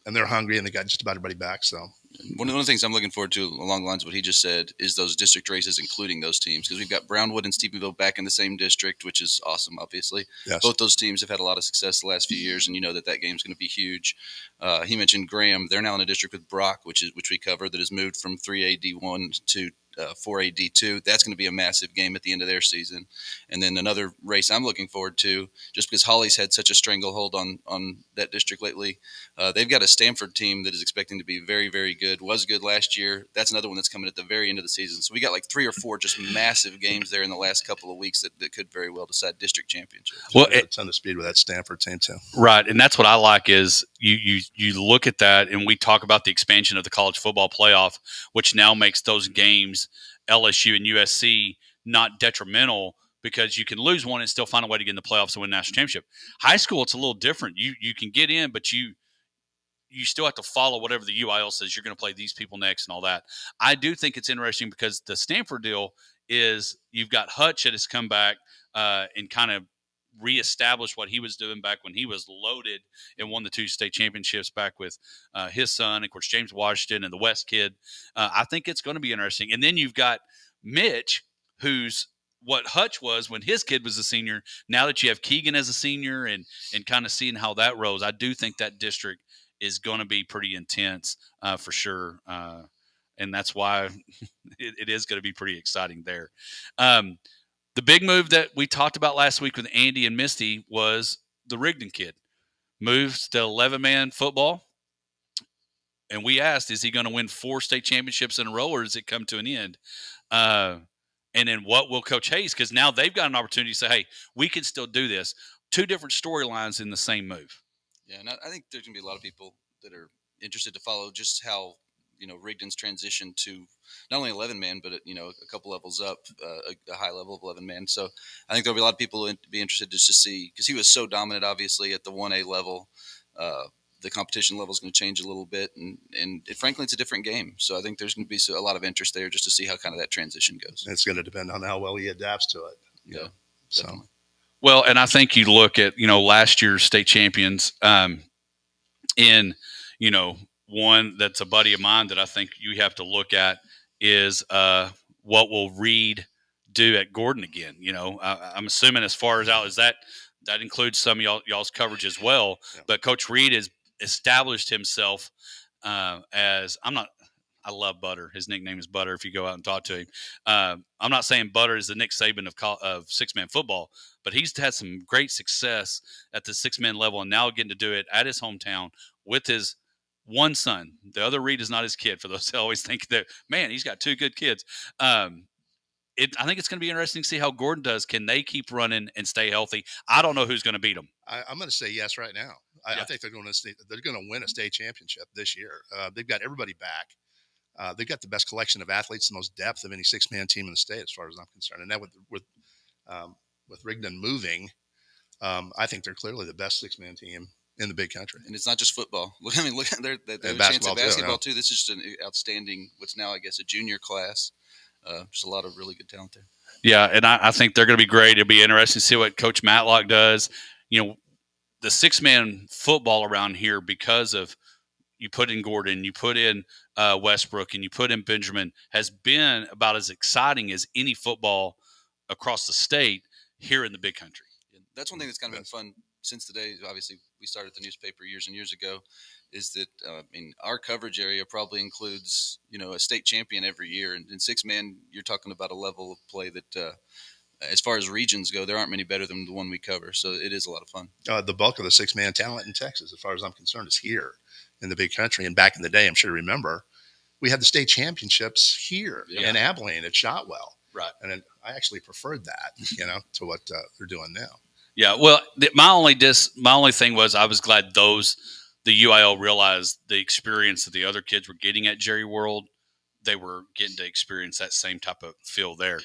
and they're hungry and they got just about everybody back. So one of the things I'm looking forward to along the lines of what he just said is those district races, including those teams, because we've got Brownwood and Stephenville back in the same district, which is awesome, obviously. Yes. Both those teams have had a lot of success the last few years, and you know that game's going to be huge. He mentioned Graham. They're now in a district with Brock, which we cover, that has moved from 3A D1 to 4A D2. That's going to be a massive game at the end of their season. And then another race I'm looking forward to, just because Holly's had such a stranglehold on that district lately. They've got a Stanford team that is expecting to be very, very good. Was good last year. That's another one that's coming at the very end of the season. So we got like 3 or 4 just massive games there in the last couple of weeks that could very well decide district championships. Well, a ton of speed with that Stanford team too. Right, and that's what I like is you look at that, and we talk about the expansion of the college football playoff, which now makes those games, LSU and USC, not detrimental because you can lose one and still find a way to get in the playoffs and win a national championship. High school, it's a little different. You can get in, but you still have to follow whatever the UIL says. You're going to play these people next and all that. I do think it's interesting because the Stanford deal is you've got Hutch that has come back and kind of reestablished what he was doing back when he was loaded and won the 2 state championships back with his son, of course, James Washington and the West kid. I think it's going to be interesting. And then you've got Mitch, who's what Hutch was when his kid was a senior. Now that you have Keegan as a senior and kind of seeing how that rolls, I do think that district is going to be pretty intense for sure. And that's why it is going to be pretty exciting there. The big move that we talked about last week with Andy and Misty was the Rigdon kid moves to 11-man football. And we asked, is he going to win 4 state championships in a row, or does it come to an end? And then what will Coach Hayes, because now they've got an opportunity to say, hey, we can still do this. 2 different storylines in the same move. Yeah, and I think there's going to be a lot of people that are interested to follow just how, Rigdon's transition to not only 11-man, but, a couple levels up, a high level of 11-man. So I think there'll be a lot of people who be interested just to see, because he was so dominant, obviously, at the 1A level. The competition level is going to change a little bit, and frankly, it's a different game. So I think there's going to be a lot of interest there just to see how kind of that transition goes. It's going to depend on how well he adapts to it. Yeah, so. Well, and I think you look at, last year's state champions in, one that's a buddy of mine that I think you have to look at is what will Reed do at Gordon again? I'm assuming as far as out as that includes some of y'all's coverage as well. Yeah. But Coach Reed has established himself as I love Butter. His nickname is Butter if you go out and talk to him. I'm not saying Butter is the Nick Saban of 6-man football, but he's had some great success at the 6-man level and now getting to do it at his hometown with his one son. The other Reed is not his kid, for those that always think that, man, he's got 2 good kids. I think it's going to be interesting to see how Gordon does. Can they keep running and stay healthy? I don't know who's going to beat them. I'm going to say yes right now. I think they're going to win a state championship this year. They've got everybody back. They've got the best collection of athletes, the most depth of any 6-man team in the state, as far as I'm concerned. And that with Rigdon moving, I think they're clearly the best 6-man team in the big country. And it's not just football. Look at their chance at basketball too. This is just an outstanding, what's now, I guess, a junior class. Just a lot of really good talent there. Yeah, and I think they're going to be great. It'll be interesting to see what Coach Matlock does. The 6-man football around here, because of you put in Gordon, you put in Westbrook, and you put in Benjamin, has been about as exciting as any football across the state here in the big country. Yeah, that's one thing that's kind of been fun since the day, obviously, we started the newspaper years and years ago, is that, our coverage area probably includes, a state champion every year. And in 6-man, you're talking about a level of play that, as far as regions go, there aren't many better than the one we cover. So it is a lot of fun. The bulk of the 6-man talent in Texas, as far as I'm concerned, is here in the big country. And back in the day, I'm sure you remember, we had the state championships here in Abilene at Shotwell. Right. And I actually preferred that, to what they're doing now. Yeah, well, my only thing was I was glad the UIL realized the experience that the other kids were getting at Jerry World. They were getting to experience that same type of feel there.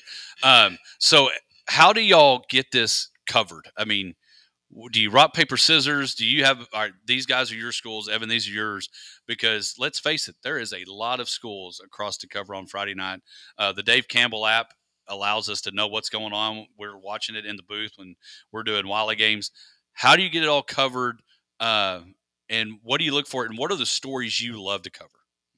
So how do y'all get this covered? I mean, do you rock, paper, scissors? Do you have, all right, these guys are your schools, Evan, these are yours? Because let's face it, there is a lot of schools across to cover on Friday night. The Dave Campbell app allows us to know what's going on. We're watching it in the booth when we're doing Wiley games. How do you get it all covered? And what do you look for? And what are the stories you love to cover?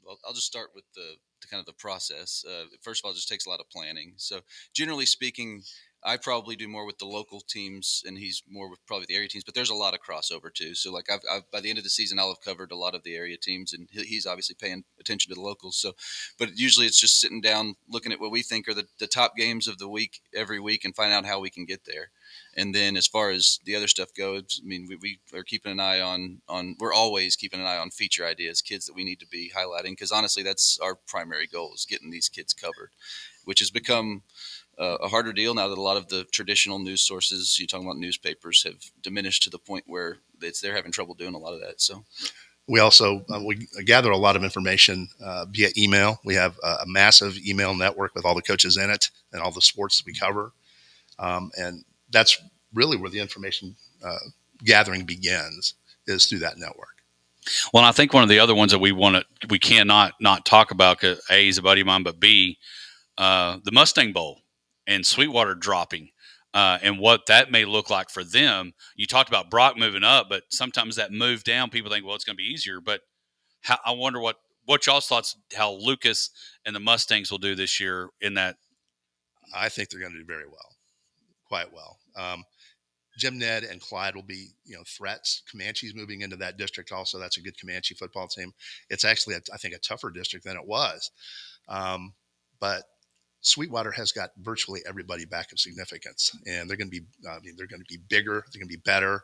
Well, I'll just start with the kind of the process. First of all, it just takes a lot of planning. So generally speaking, I probably do more with the local teams, and he's more with probably the area teams. But there's a lot of crossover too. So like I've by the end of the season, I'll have covered a lot of the area teams, and he's obviously paying attention to the locals. So, but usually it's just sitting down, looking at what we think are the top games of the week every week, and find out how we can get there. And then as far as the other stuff goes, I mean, we are keeping an eye on we're always keeping an eye on feature ideas, kids that we need to be highlighting, because honestly, that's our primary goal, is getting these kids covered, which has become a harder deal now that a lot of the traditional news sources, you're talking about newspapers, have diminished to the point where they're having trouble doing a lot of that. So we also we gather a lot of information via email. We have a massive email network with all the coaches in it and all the sports that we cover. And that's really where the information gathering begins, is through that network. Well, I think one of the other ones that we cannot not talk about, because A, he's a buddy of mine, but B, the Mustang Bowl and Sweetwater dropping, and what that may look like for them. You talked about Brock moving up, but sometimes that move down, people think, well, it's going to be easier. But I wonder what y'all's thoughts, how Lucas and the Mustangs will do this year in that. I think they're going to do very well, quite well. Jim Ned and Clyde will be, threats. Comanche's moving into that district also. That's a good Comanche football team. It's actually, I think, a tougher district than it was. But Sweetwater has got virtually everybody back of significance, and they're going to be, they're going to be bigger. They're going to be better.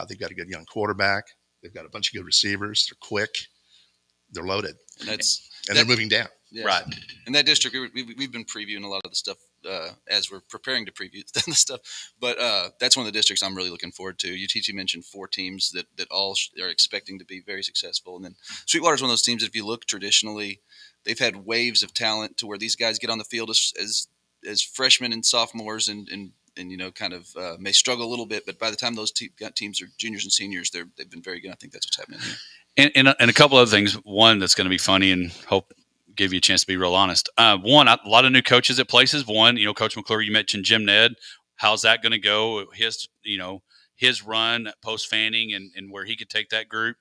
They've got a good young quarterback. They've got a bunch of good receivers. They're quick. They're loaded. And they're moving down. Yeah. Right. In that district, we've been previewing a lot of the stuff as we're preparing to preview the stuff. But that's one of the districts I'm really looking forward to. UTT mentioned 4 teams that all are expecting to be very successful. And then Sweetwater is one of those teams, if you look traditionally, they've had waves of talent to where these guys get on the field as freshmen and sophomores and kind of may struggle a little bit. But by the time those teams are juniors and seniors, they've been very good. I think that's what's happening here. And a couple other things. One that's going to be funny and hope give you a chance to be real honest. One, a lot of new coaches at places. One, Coach McClure, you mentioned Jim Ned. How's that going to go? His run post Fanning and where he could take that group.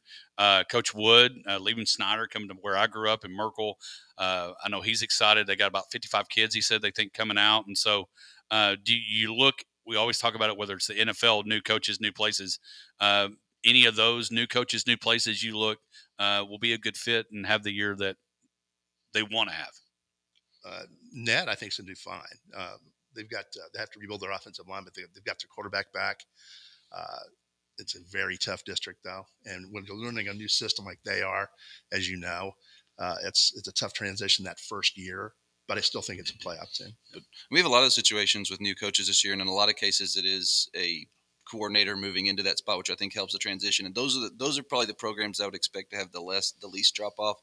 Coach Wood, leaving Snyder, coming to where I grew up in Merkel. I know he's excited. They got about 55 kids, he said, they think coming out. And so do you look, we always talk about it, whether it's the NFL, new coaches, new places, any of those new coaches, new places you look will be a good fit and have the year that they want to have. Ned, I think, is going to do fine. They've got they have to rebuild their offensive line, but they've got their quarterback back. It's a very tough district, though, and when you're learning a new system like they are, as you know, it's a tough transition that first year. But I still think it's a playoff team. But we have a lot of situations with new coaches this year, and in a lot of cases, it is a coordinator moving into that spot, which I think helps the transition. And those are probably the programs I would expect to have the least drop off.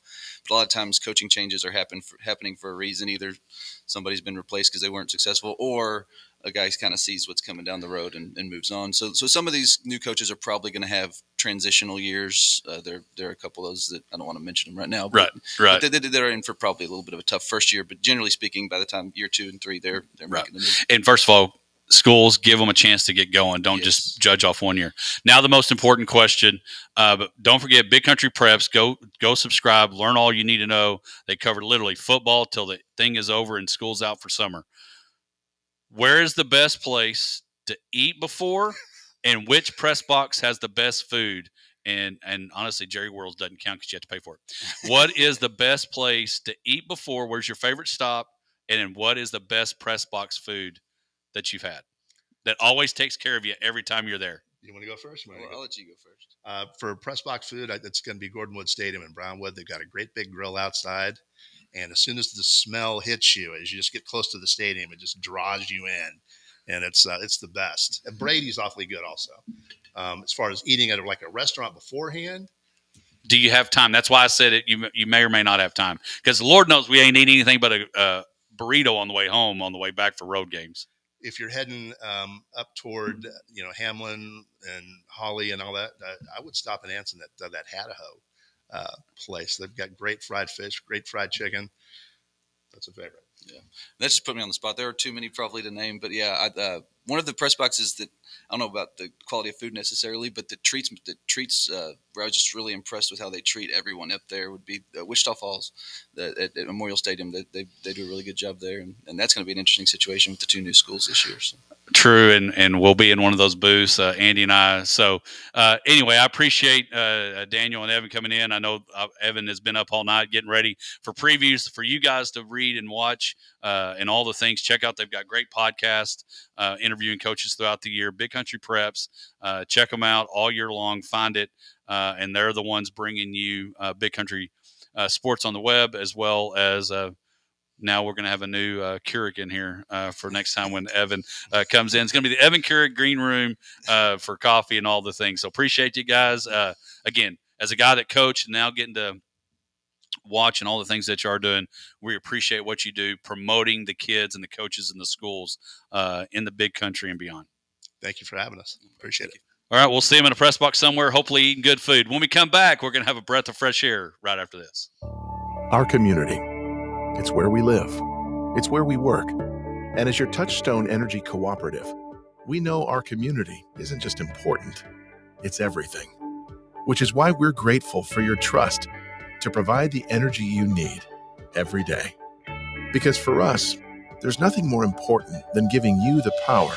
But a lot of times, coaching changes are happening for a reason. Either somebody's been replaced because they weren't successful, or a guy kind of sees what's coming down the road and moves on. So some of these new coaches are probably going to have transitional years. There are a couple of those that I don't want to mention them right now. But, right. But they're in for probably a little bit of a tough first year. But generally speaking, by the time year 2 and 3, they're making the move. And first of all, schools, give them a chance to get going. Don't just judge off 1 year. Now, the most important question, but don't forget Big Country Preps. Go subscribe. Learn all you need to know. They cover literally football till the thing is over and school's out for summer. Where is the best place to eat before, and which press box has the best food? And honestly, Jerry World's doesn't count because you have to pay for it. What is the best place to eat before? Where's your favorite stop? And then what is the best press box food that you've had that always takes care of you every time you're there? You want to go first? I'll let you go first. For press box food, it's going to be Gordon Wood Stadium in Brownwood. They've got a great big grill outside. And as soon as the smell hits you, as you just get close to the stadium, it just draws you in. And it's the best. And Brady's awfully good also. As far as eating at like a restaurant beforehand. Do you have time? That's why I said it. You may or may not have time. Because the Lord knows we ain't eating anything but a burrito on the way home, on the way back for road games. If you're heading up toward Hamlin and Holly and all that, I would stop in Anson at that Hadaho place. They've got great fried fish, great fried chicken. That's a favorite. Yeah, that just put me on the spot. There are too many probably to name, but yeah, one of the press boxes that I don't know about the quality of food necessarily, but the treats where I was just really impressed with how they treat everyone up there would be Wichita Falls at Memorial Stadium. They do a really good job there, and that's going to be an interesting situation with the 2 new schools this year. So. True, and we'll be in one of those booths, Andy and I. So anyway, I appreciate Daniel and Evan coming in. I know Evan has been up all night getting ready for previews for you guys to read and watch and all the things. Check out, they've got great podcasts, interviewing coaches throughout the year, Big Country Preps. Check them out all year long. Find it, and they're the ones bringing you Big Country sports on the web, as well as now we're going to have a new Keurig in here for next time when Evan comes in. It's going to be the Evan Keurig Green Room for coffee and all the things. So appreciate you guys. Again, as a guy that coached and now getting to watch and all the things that you are doing, we appreciate what you do promoting the kids and the coaches and the schools in the Big Country and beyond. Thank you for having us. Appreciate it. All right, we'll see him in a press box somewhere, hopefully eating good food. When we come back, we're going to have a breath of fresh air right after this. Our community. It's where we live. It's where we work. And as your Touchstone Energy Cooperative, we know our community isn't just important, it's everything. Which is why we're grateful for your trust to provide the energy you need every day. Because for us, There's nothing more important than giving you the power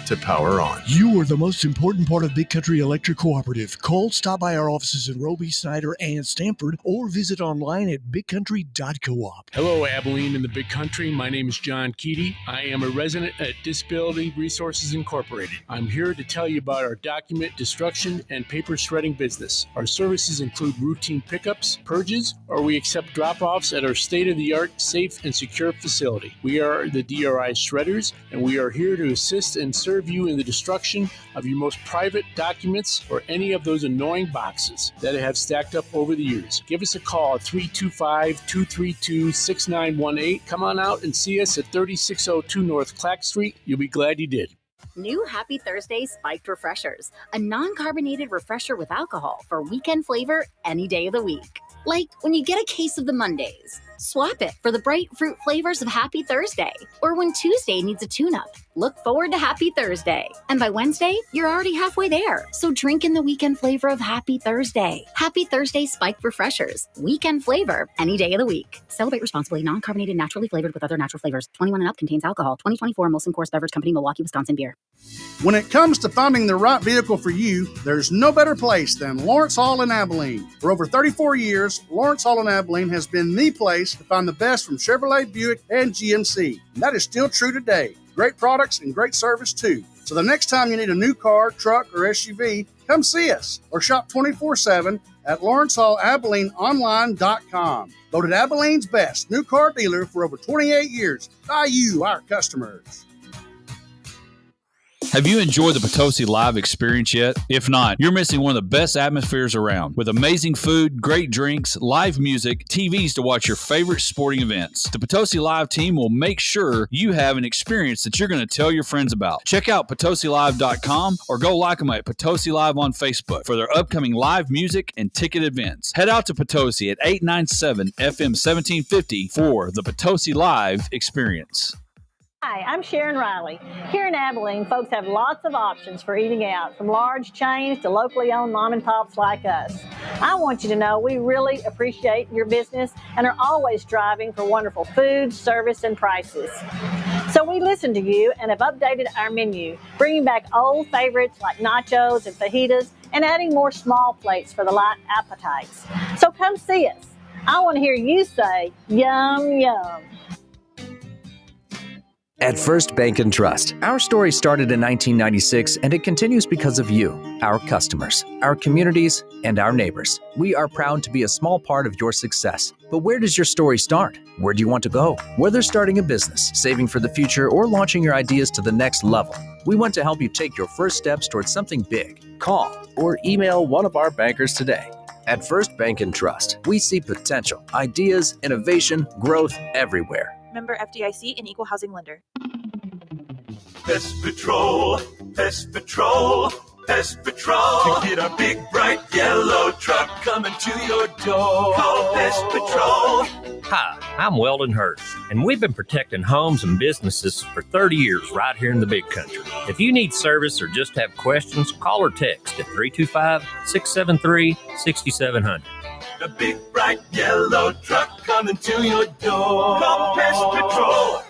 to power on. You are the most important part of Big Country Electric Cooperative. Call, stop by our offices in Roby, Snyder, and Stamford, or visit online at bigcountry.coop. Hello, Abilene and the Big Country. My name is John Keaty. I am a resident at Disability Resources Incorporated. I'm here to tell you about our document destruction and paper shredding business. Our services include routine pickups, purges, or we accept drop-offs at our state-of-the-art, safe, and secure facility. We are the DRI shredders, and we are here to assist and serve you in the destruction of your most private documents or any of those annoying boxes that have stacked up over the years. Give us a call at 325-232-6918. Come on out and see us at 3602 North Clack Street. You'll be glad you did. New Happy Thursday Spiked Refreshers, a non-carbonated refresher with alcohol for weekend flavor any day of the week. Like when you get a case of the Mondays, swap it for the bright fruit flavors of Happy Thursday. Or when Tuesday needs a tune-up, look forward to Happy Thursday. And by Wednesday, you're already halfway there. So drink in the weekend flavor of Happy Thursday. Happy Thursday Spiked Refreshers, weekend flavor any day of the week. Celebrate responsibly. Non-carbonated, naturally flavored with other natural flavors. 21 and up, contains alcohol. 2024 Molson Coors Beverage Company, Milwaukee, Wisconsin beer. When it comes to finding the right vehicle for you, there's no better place than Lawrence Hall in Abilene. For over 34 years, Lawrence Hall in Abilene has been the place to find the best from Chevrolet, Buick, and GMC. And that is still true today. Great products and great service too. So the next time you need a new car, truck, or SUV, come see us or shop 24/7 at LawrenceHallAbileneOnline.com. Voted Abilene's best new car dealer for over 28 years by you, our customers. Have you enjoyed the Potosi Live experience yet? If not, you're missing one of the best atmospheres around. With amazing food, great drinks, live music, TVs to watch your favorite sporting events. The Potosi Live team will make sure you have an experience that you're going to tell your friends about. Check out PotosiLive.com or go like them at Potosi Live on Facebook for their upcoming live music and ticket events. Head out to Potosi at 897 FM 1750 for the Potosi Live experience. Hi, I'm Sharon Riley. Here in Abilene, folks have lots of options for eating out, from large chains to locally owned mom and pops like us. I want you to know we really appreciate your business and are always striving for wonderful food, service, and prices. So we listened to you and have updated our menu, bringing back old favorites like nachos and fajitas and adding more small plates for the light appetites. So come see us. I want to hear you say, yum, yum. At First Bank and Trust, our story started in 1996 and it continues because of you, our customers, our communities, and our neighbors. We are proud to be a small part of your success. But where does your story start? Where do you want to go? Whether starting a business, saving for the future, or launching your ideas to the next level, we want to help you take your first steps towards something big. Call or email one of our bankers today. At First Bank and Trust, we see potential, ideas, innovation, growth everywhere. Member FDIC and Equal Housing Lender. Pest Patrol, Pest Patrol, Pest Patrol. To get our big bright yellow truck coming to your door. Call Pest Patrol. Hi, I'm Weldon Hurd, and we've been protecting homes and businesses for 30 years right here in the Big Country. If you need service or just have questions, call or text at 325-673-6700. The big bright yellow truck coming to your door. Call Pest Patrol.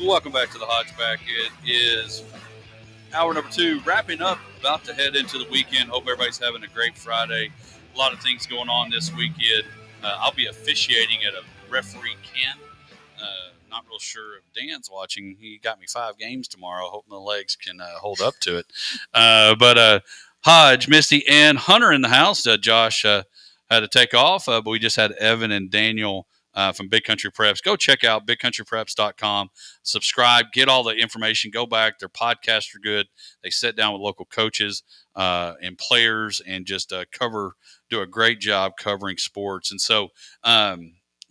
Welcome back to the Hodge Pack. It is hour number 2, wrapping up, about to head into the weekend. Hope everybody's having a great Friday. A lot of things going on this weekend. I'll be officiating at a referee camp. Not real sure if Dan's watching. He got me 5 games tomorrow. Hoping the legs can hold up to it. But Hodge, Misty, and Hunter in the house. Josh had to take off, but we just had Evan and Daniel from Big Country Preps. Go check out bigcountrypreps.com. Subscribe. Get all the information. Go back. Their podcasts are good. They sit down with local coaches and players and just do a great job covering sports. And so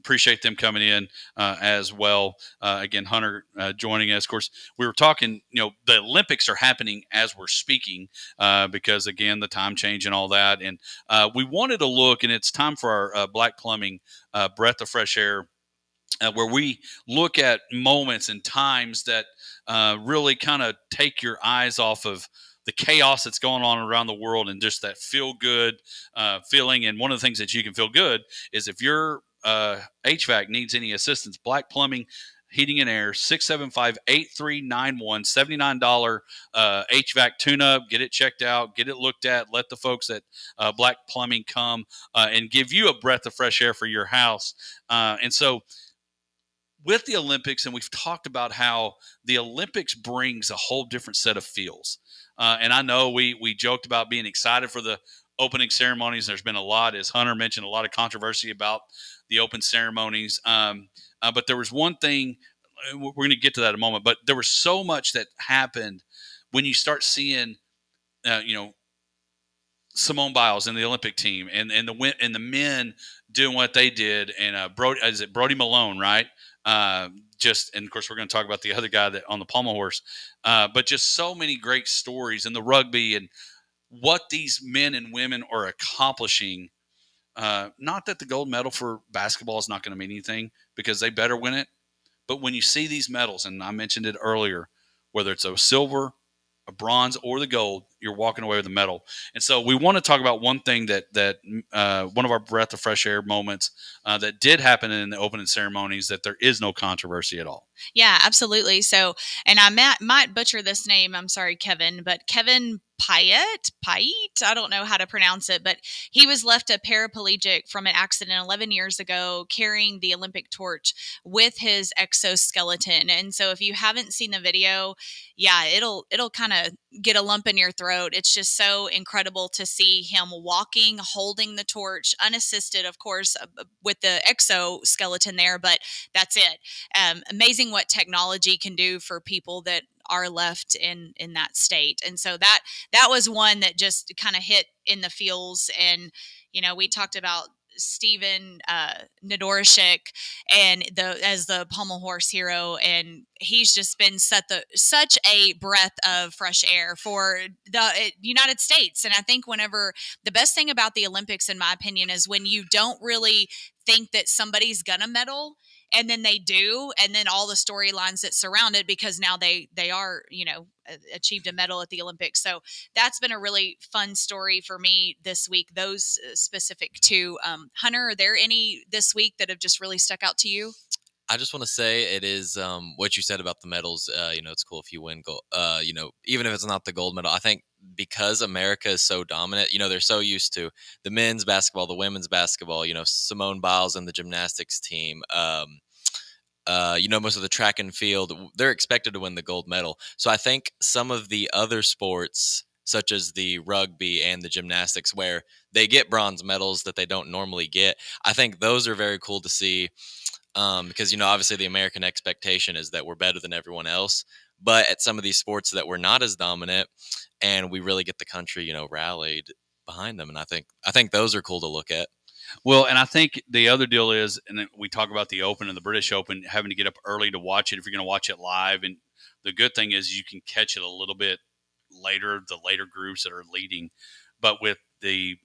appreciate them coming in as well. Again, Hunter joining us. Of course, we were talking, the Olympics are happening as we're speaking because, again, the time change and all that. And we wanted to look, and it's time for our Black Plumbing Breath of Fresh Air where we look at moments and times that really kind of take your eyes off of the chaos that's going on around the world and just that feel good feeling. And one of the things that you can feel good is if your HVAC needs any assistance, Black Plumbing, Heating and Air, 675-8391, $79 HVAC tune-up. Get it checked out, get it looked at. Let the folks at Black Plumbing come and give you a breath of fresh air for your house. And so with the Olympics, and we've talked about how the Olympics brings a whole different set of feels. And I know we joked about being excited for the opening ceremonies. There's been a lot, as Hunter mentioned, a lot of controversy about the open ceremonies. But there was one thing, we're going to get to that in a moment, but there was so much that happened when you start seeing, Simone Biles in the Olympic team and the men doing what they did. And Brody Malone, right? And of course, we're going to talk about the other guy that on the pommel horse, but just so many great stories in the rugby and what these men and women are accomplishing. Not that the gold medal for basketball is not going to mean anything because they better win it. But when you see these medals, and I mentioned it earlier, whether it's a silver, a bronze, or the gold, you're walking away with a medal. And so we want to talk about one thing that one of our breath of fresh air moments that did happen in the opening ceremonies, that there is no controversy at all. Yeah, absolutely. So, and I might butcher this name. I'm sorry, Kevin, but Kevin Pyatt, I don't know how to pronounce it, but he was left a paraplegic from an accident 11 years ago carrying the Olympic torch with his exoskeleton. And so if you haven't seen the video, yeah, it'll kind of get a lump in your throat. It's just so incredible to see him walking, holding the torch, unassisted, of course, with the exoskeleton there, but that's it. Amazing what technology can do for people that are left in that state. And so that was one that just kind of hit in the feels. And, we talked about Steven Nadorshik and as the pommel horse hero, and he's just been such a breath of fresh air for the United States. And I think the best thing about the Olympics, in my opinion, is when you don't really think that somebody's gonna medal, and then they do, and then all the storylines that surround it, because now they are, achieved a medal at the Olympics. So that's been a really fun story for me this week. Those specific to Hunter, are there any this week that have just really stuck out to you? I just want to say it is what you said about the medals. It's cool if you win gold. Even if it's not the gold medal, I think because America is so dominant, they're so used to the men's basketball, the women's basketball. Simone Biles and the gymnastics team. Most of the track and field, they're expected to win the gold medal. So I think some of the other sports, such as the rugby and the gymnastics, where they get bronze medals that they don't normally get, I think those are very cool to see. Because, obviously the American expectation is that we're better than everyone else. But at some of these sports that we're not as dominant, and we really get the country, rallied behind them. And I think those are cool to look at. Well, and I think the other deal is, and we talk about the Open and the British Open, having to get up early to watch it if you're going to watch it live. And the good thing is you can catch it a little bit later, the later groups that are leading. But with the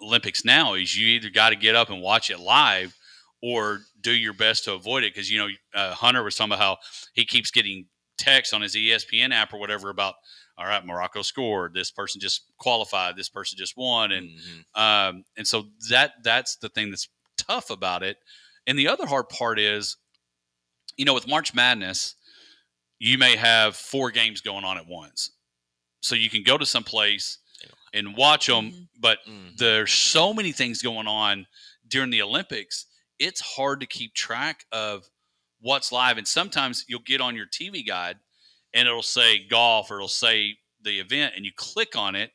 Olympics now, is you either got to get up and watch it live or do your best to avoid it. Because, Hunter was talking about how he keeps getting texts on his ESPN app or whatever about, all right, Morocco scored, this person just qualified, this person just won. And and so that's the thing that's tough about it. And the other hard part is, with March Madness, you may have 4 games going on at once. So you can go to some place and watch them, but there's so many things going on during the Olympics, it's hard to keep track of what's live. And sometimes you'll get on your TV guide and it'll say golf or it'll say the event, and you click on it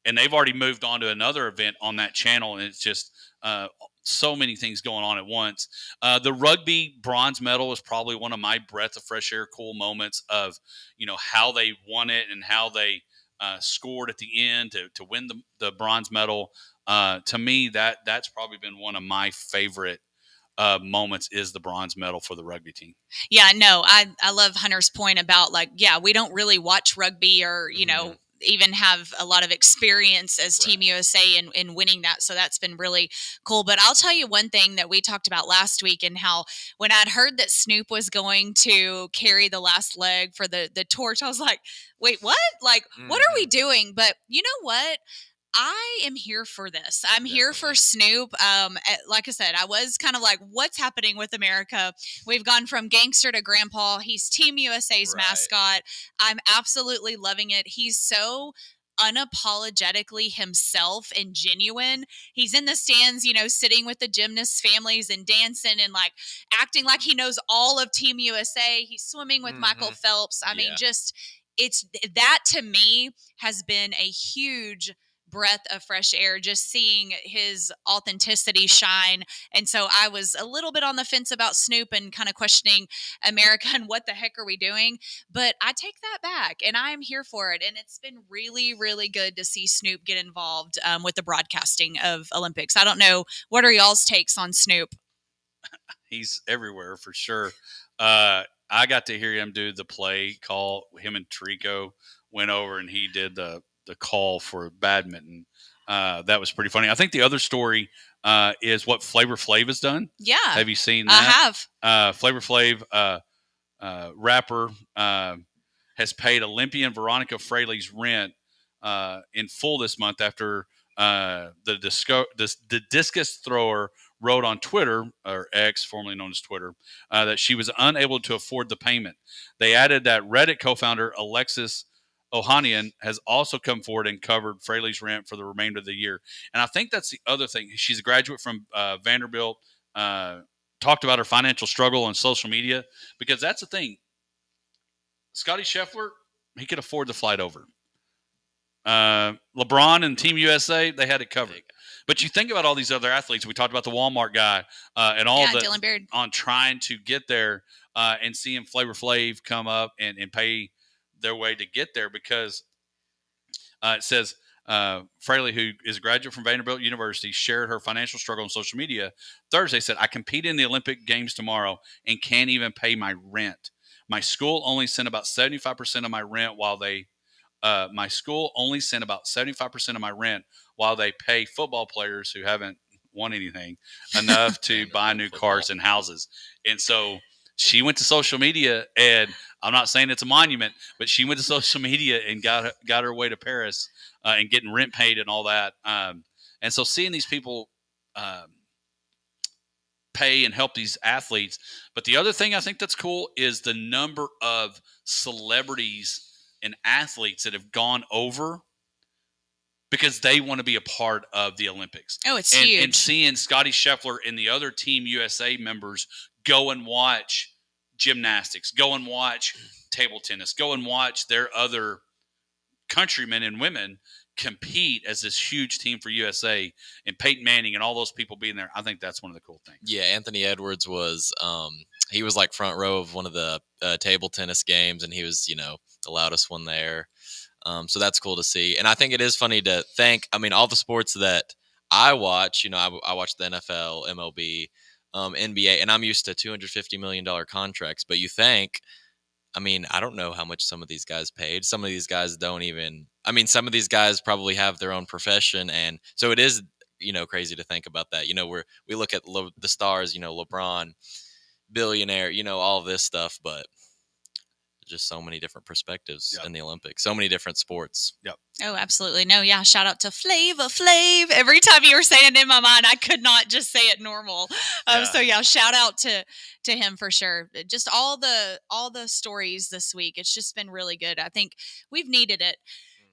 and they've already moved on to another event on that channel. And it's just so many things going on at once. The rugby bronze medal is probably one of my breath of fresh air cool moments of, how they won it and how they scored at the end to win the bronze medal. To me, that's probably been one of my favorite moments, is the bronze medal for the rugby team. Yeah, no, I love Hunter's point about we don't really watch rugby or, even have a lot of experience as Team USA in winning that. So that's been really cool. But I'll tell you one thing that we talked about last week, and how when I'd heard that Snoop was going to carry the last leg for the torch, I was like, wait, what? Like, what are we doing? But you know what? I am here for this. I'm here for Snoop. Like I said, I was kind of like, what's happening with America? We've gone from gangster to grandpa. He's Team USA's mascot. I'm absolutely loving it. He's so unapologetically himself and genuine. He's in the stands, sitting with the gymnast families and dancing and like acting like he knows all of Team USA. He's swimming with Michael Phelps. I mean, it's that to me has been a huge breath of fresh air, just seeing his authenticity shine. And so I was a little bit on the fence about Snoop and kind of questioning America and what the heck are we doing? But I take that back and I am here for it. And it's been really, really good to see Snoop get involved with the broadcasting of Olympics. I don't know. What are y'all's takes on Snoop? He's everywhere for sure. I got to hear him do the play call. Him and Trico went over and he did the call for badminton. That was pretty funny. I think the other story is what Flavor Flav has done. Yeah. Have you seen that? I have. Flavor Flav, rapper, has paid Olympian Veronica Fraley's rent in full this month after the discus thrower wrote on Twitter, or X, formerly known as Twitter, that she was unable to afford the payment. They added that Reddit co-founder Alexis Ohanian has also come forward and covered Fraley's rent for the remainder of the year. And I think that's the other thing. She's a graduate from Vanderbilt, talked about her financial struggle on social media, because that's the thing. Scotty Scheffler, he could afford the flight over. LeBron and Team USA, they had it covered. But you think about all these other athletes. We talked about the Walmart guy and all Dylan Beard, on trying to get there and seeing Flavor Flav come up and pay their way to get there, because it says Fraley, who is a graduate from Vanderbilt University, shared her financial struggle on social media Thursday. Said, I compete in the Olympic Games tomorrow and can't even pay my rent. My school only sent about 75% of my rent while they pay football players who haven't won anything enough to buy new cars and houses. And so she went to social media, and I'm not saying it's a monument, but she went to social media and got her way to Paris and getting rent paid and all that. And so seeing these people pay and help these athletes. But the other thing I think that's cool is the number of celebrities and athletes that have gone over because they want to be a part of the Olympics. Oh, it's huge. And seeing Scotty Scheffler and the other Team USA members go and watch gymnastics, go and watch table tennis, go and watch their other countrymen and women compete as this huge team for USA, and Peyton Manning and all those people being there. I think that's one of the cool things. Yeah, Anthony Edwards was he was like front row of one of the table tennis games, and he was, the loudest one there. So that's cool to see. And I think it is funny to think, all the sports that I watch, I watch the NFL, MLB, NBA, and I'm used to $250 million contracts. But you think, I don't know how much some of these guys paid. Some of these guys don't even, some of these guys probably have their own profession. And so it is, crazy to think about that. We look at the stars, LeBron, billionaire, all of this stuff, but just so many different perspectives in the Olympics, so many different sports. Yep. Oh, absolutely. No, yeah. Shout out to Flavor Flav. Every time you were saying it in my mind, I could not just say it normal. So yeah, shout out to him for sure. Just all the stories this week. It's just been really good. I think we've needed it.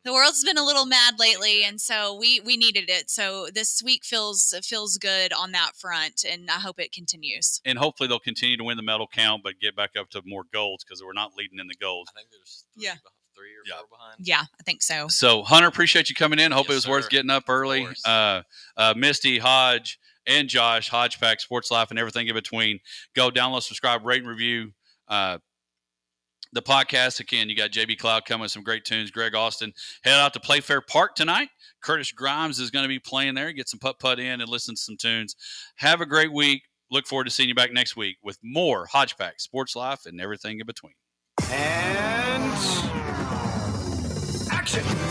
The world's been a little mad lately, and so we needed it. So this week feels good on that front, and I hope it continues. And hopefully they'll continue to win the medal count, but get back up to more golds, because we're not leading in the golds. I think there's three or four behind. Yeah, I think so. So Hunter, appreciate you coming in. Hope it was worth getting up early. Misty, Hodge, and Josh, Hodge Pack, Sports Life, and everything in between. Go download, subscribe, rate, and review the podcast. Again, you got JB Cloud coming with some great tunes. Greg Austin head out to Playfair Park tonight. Curtis Grimes is going to be playing there. Get some putt in and listen to some tunes. Have a great week. Look forward to seeing you back next week with more Hodge Pack, Sports Life, and everything in between. And action.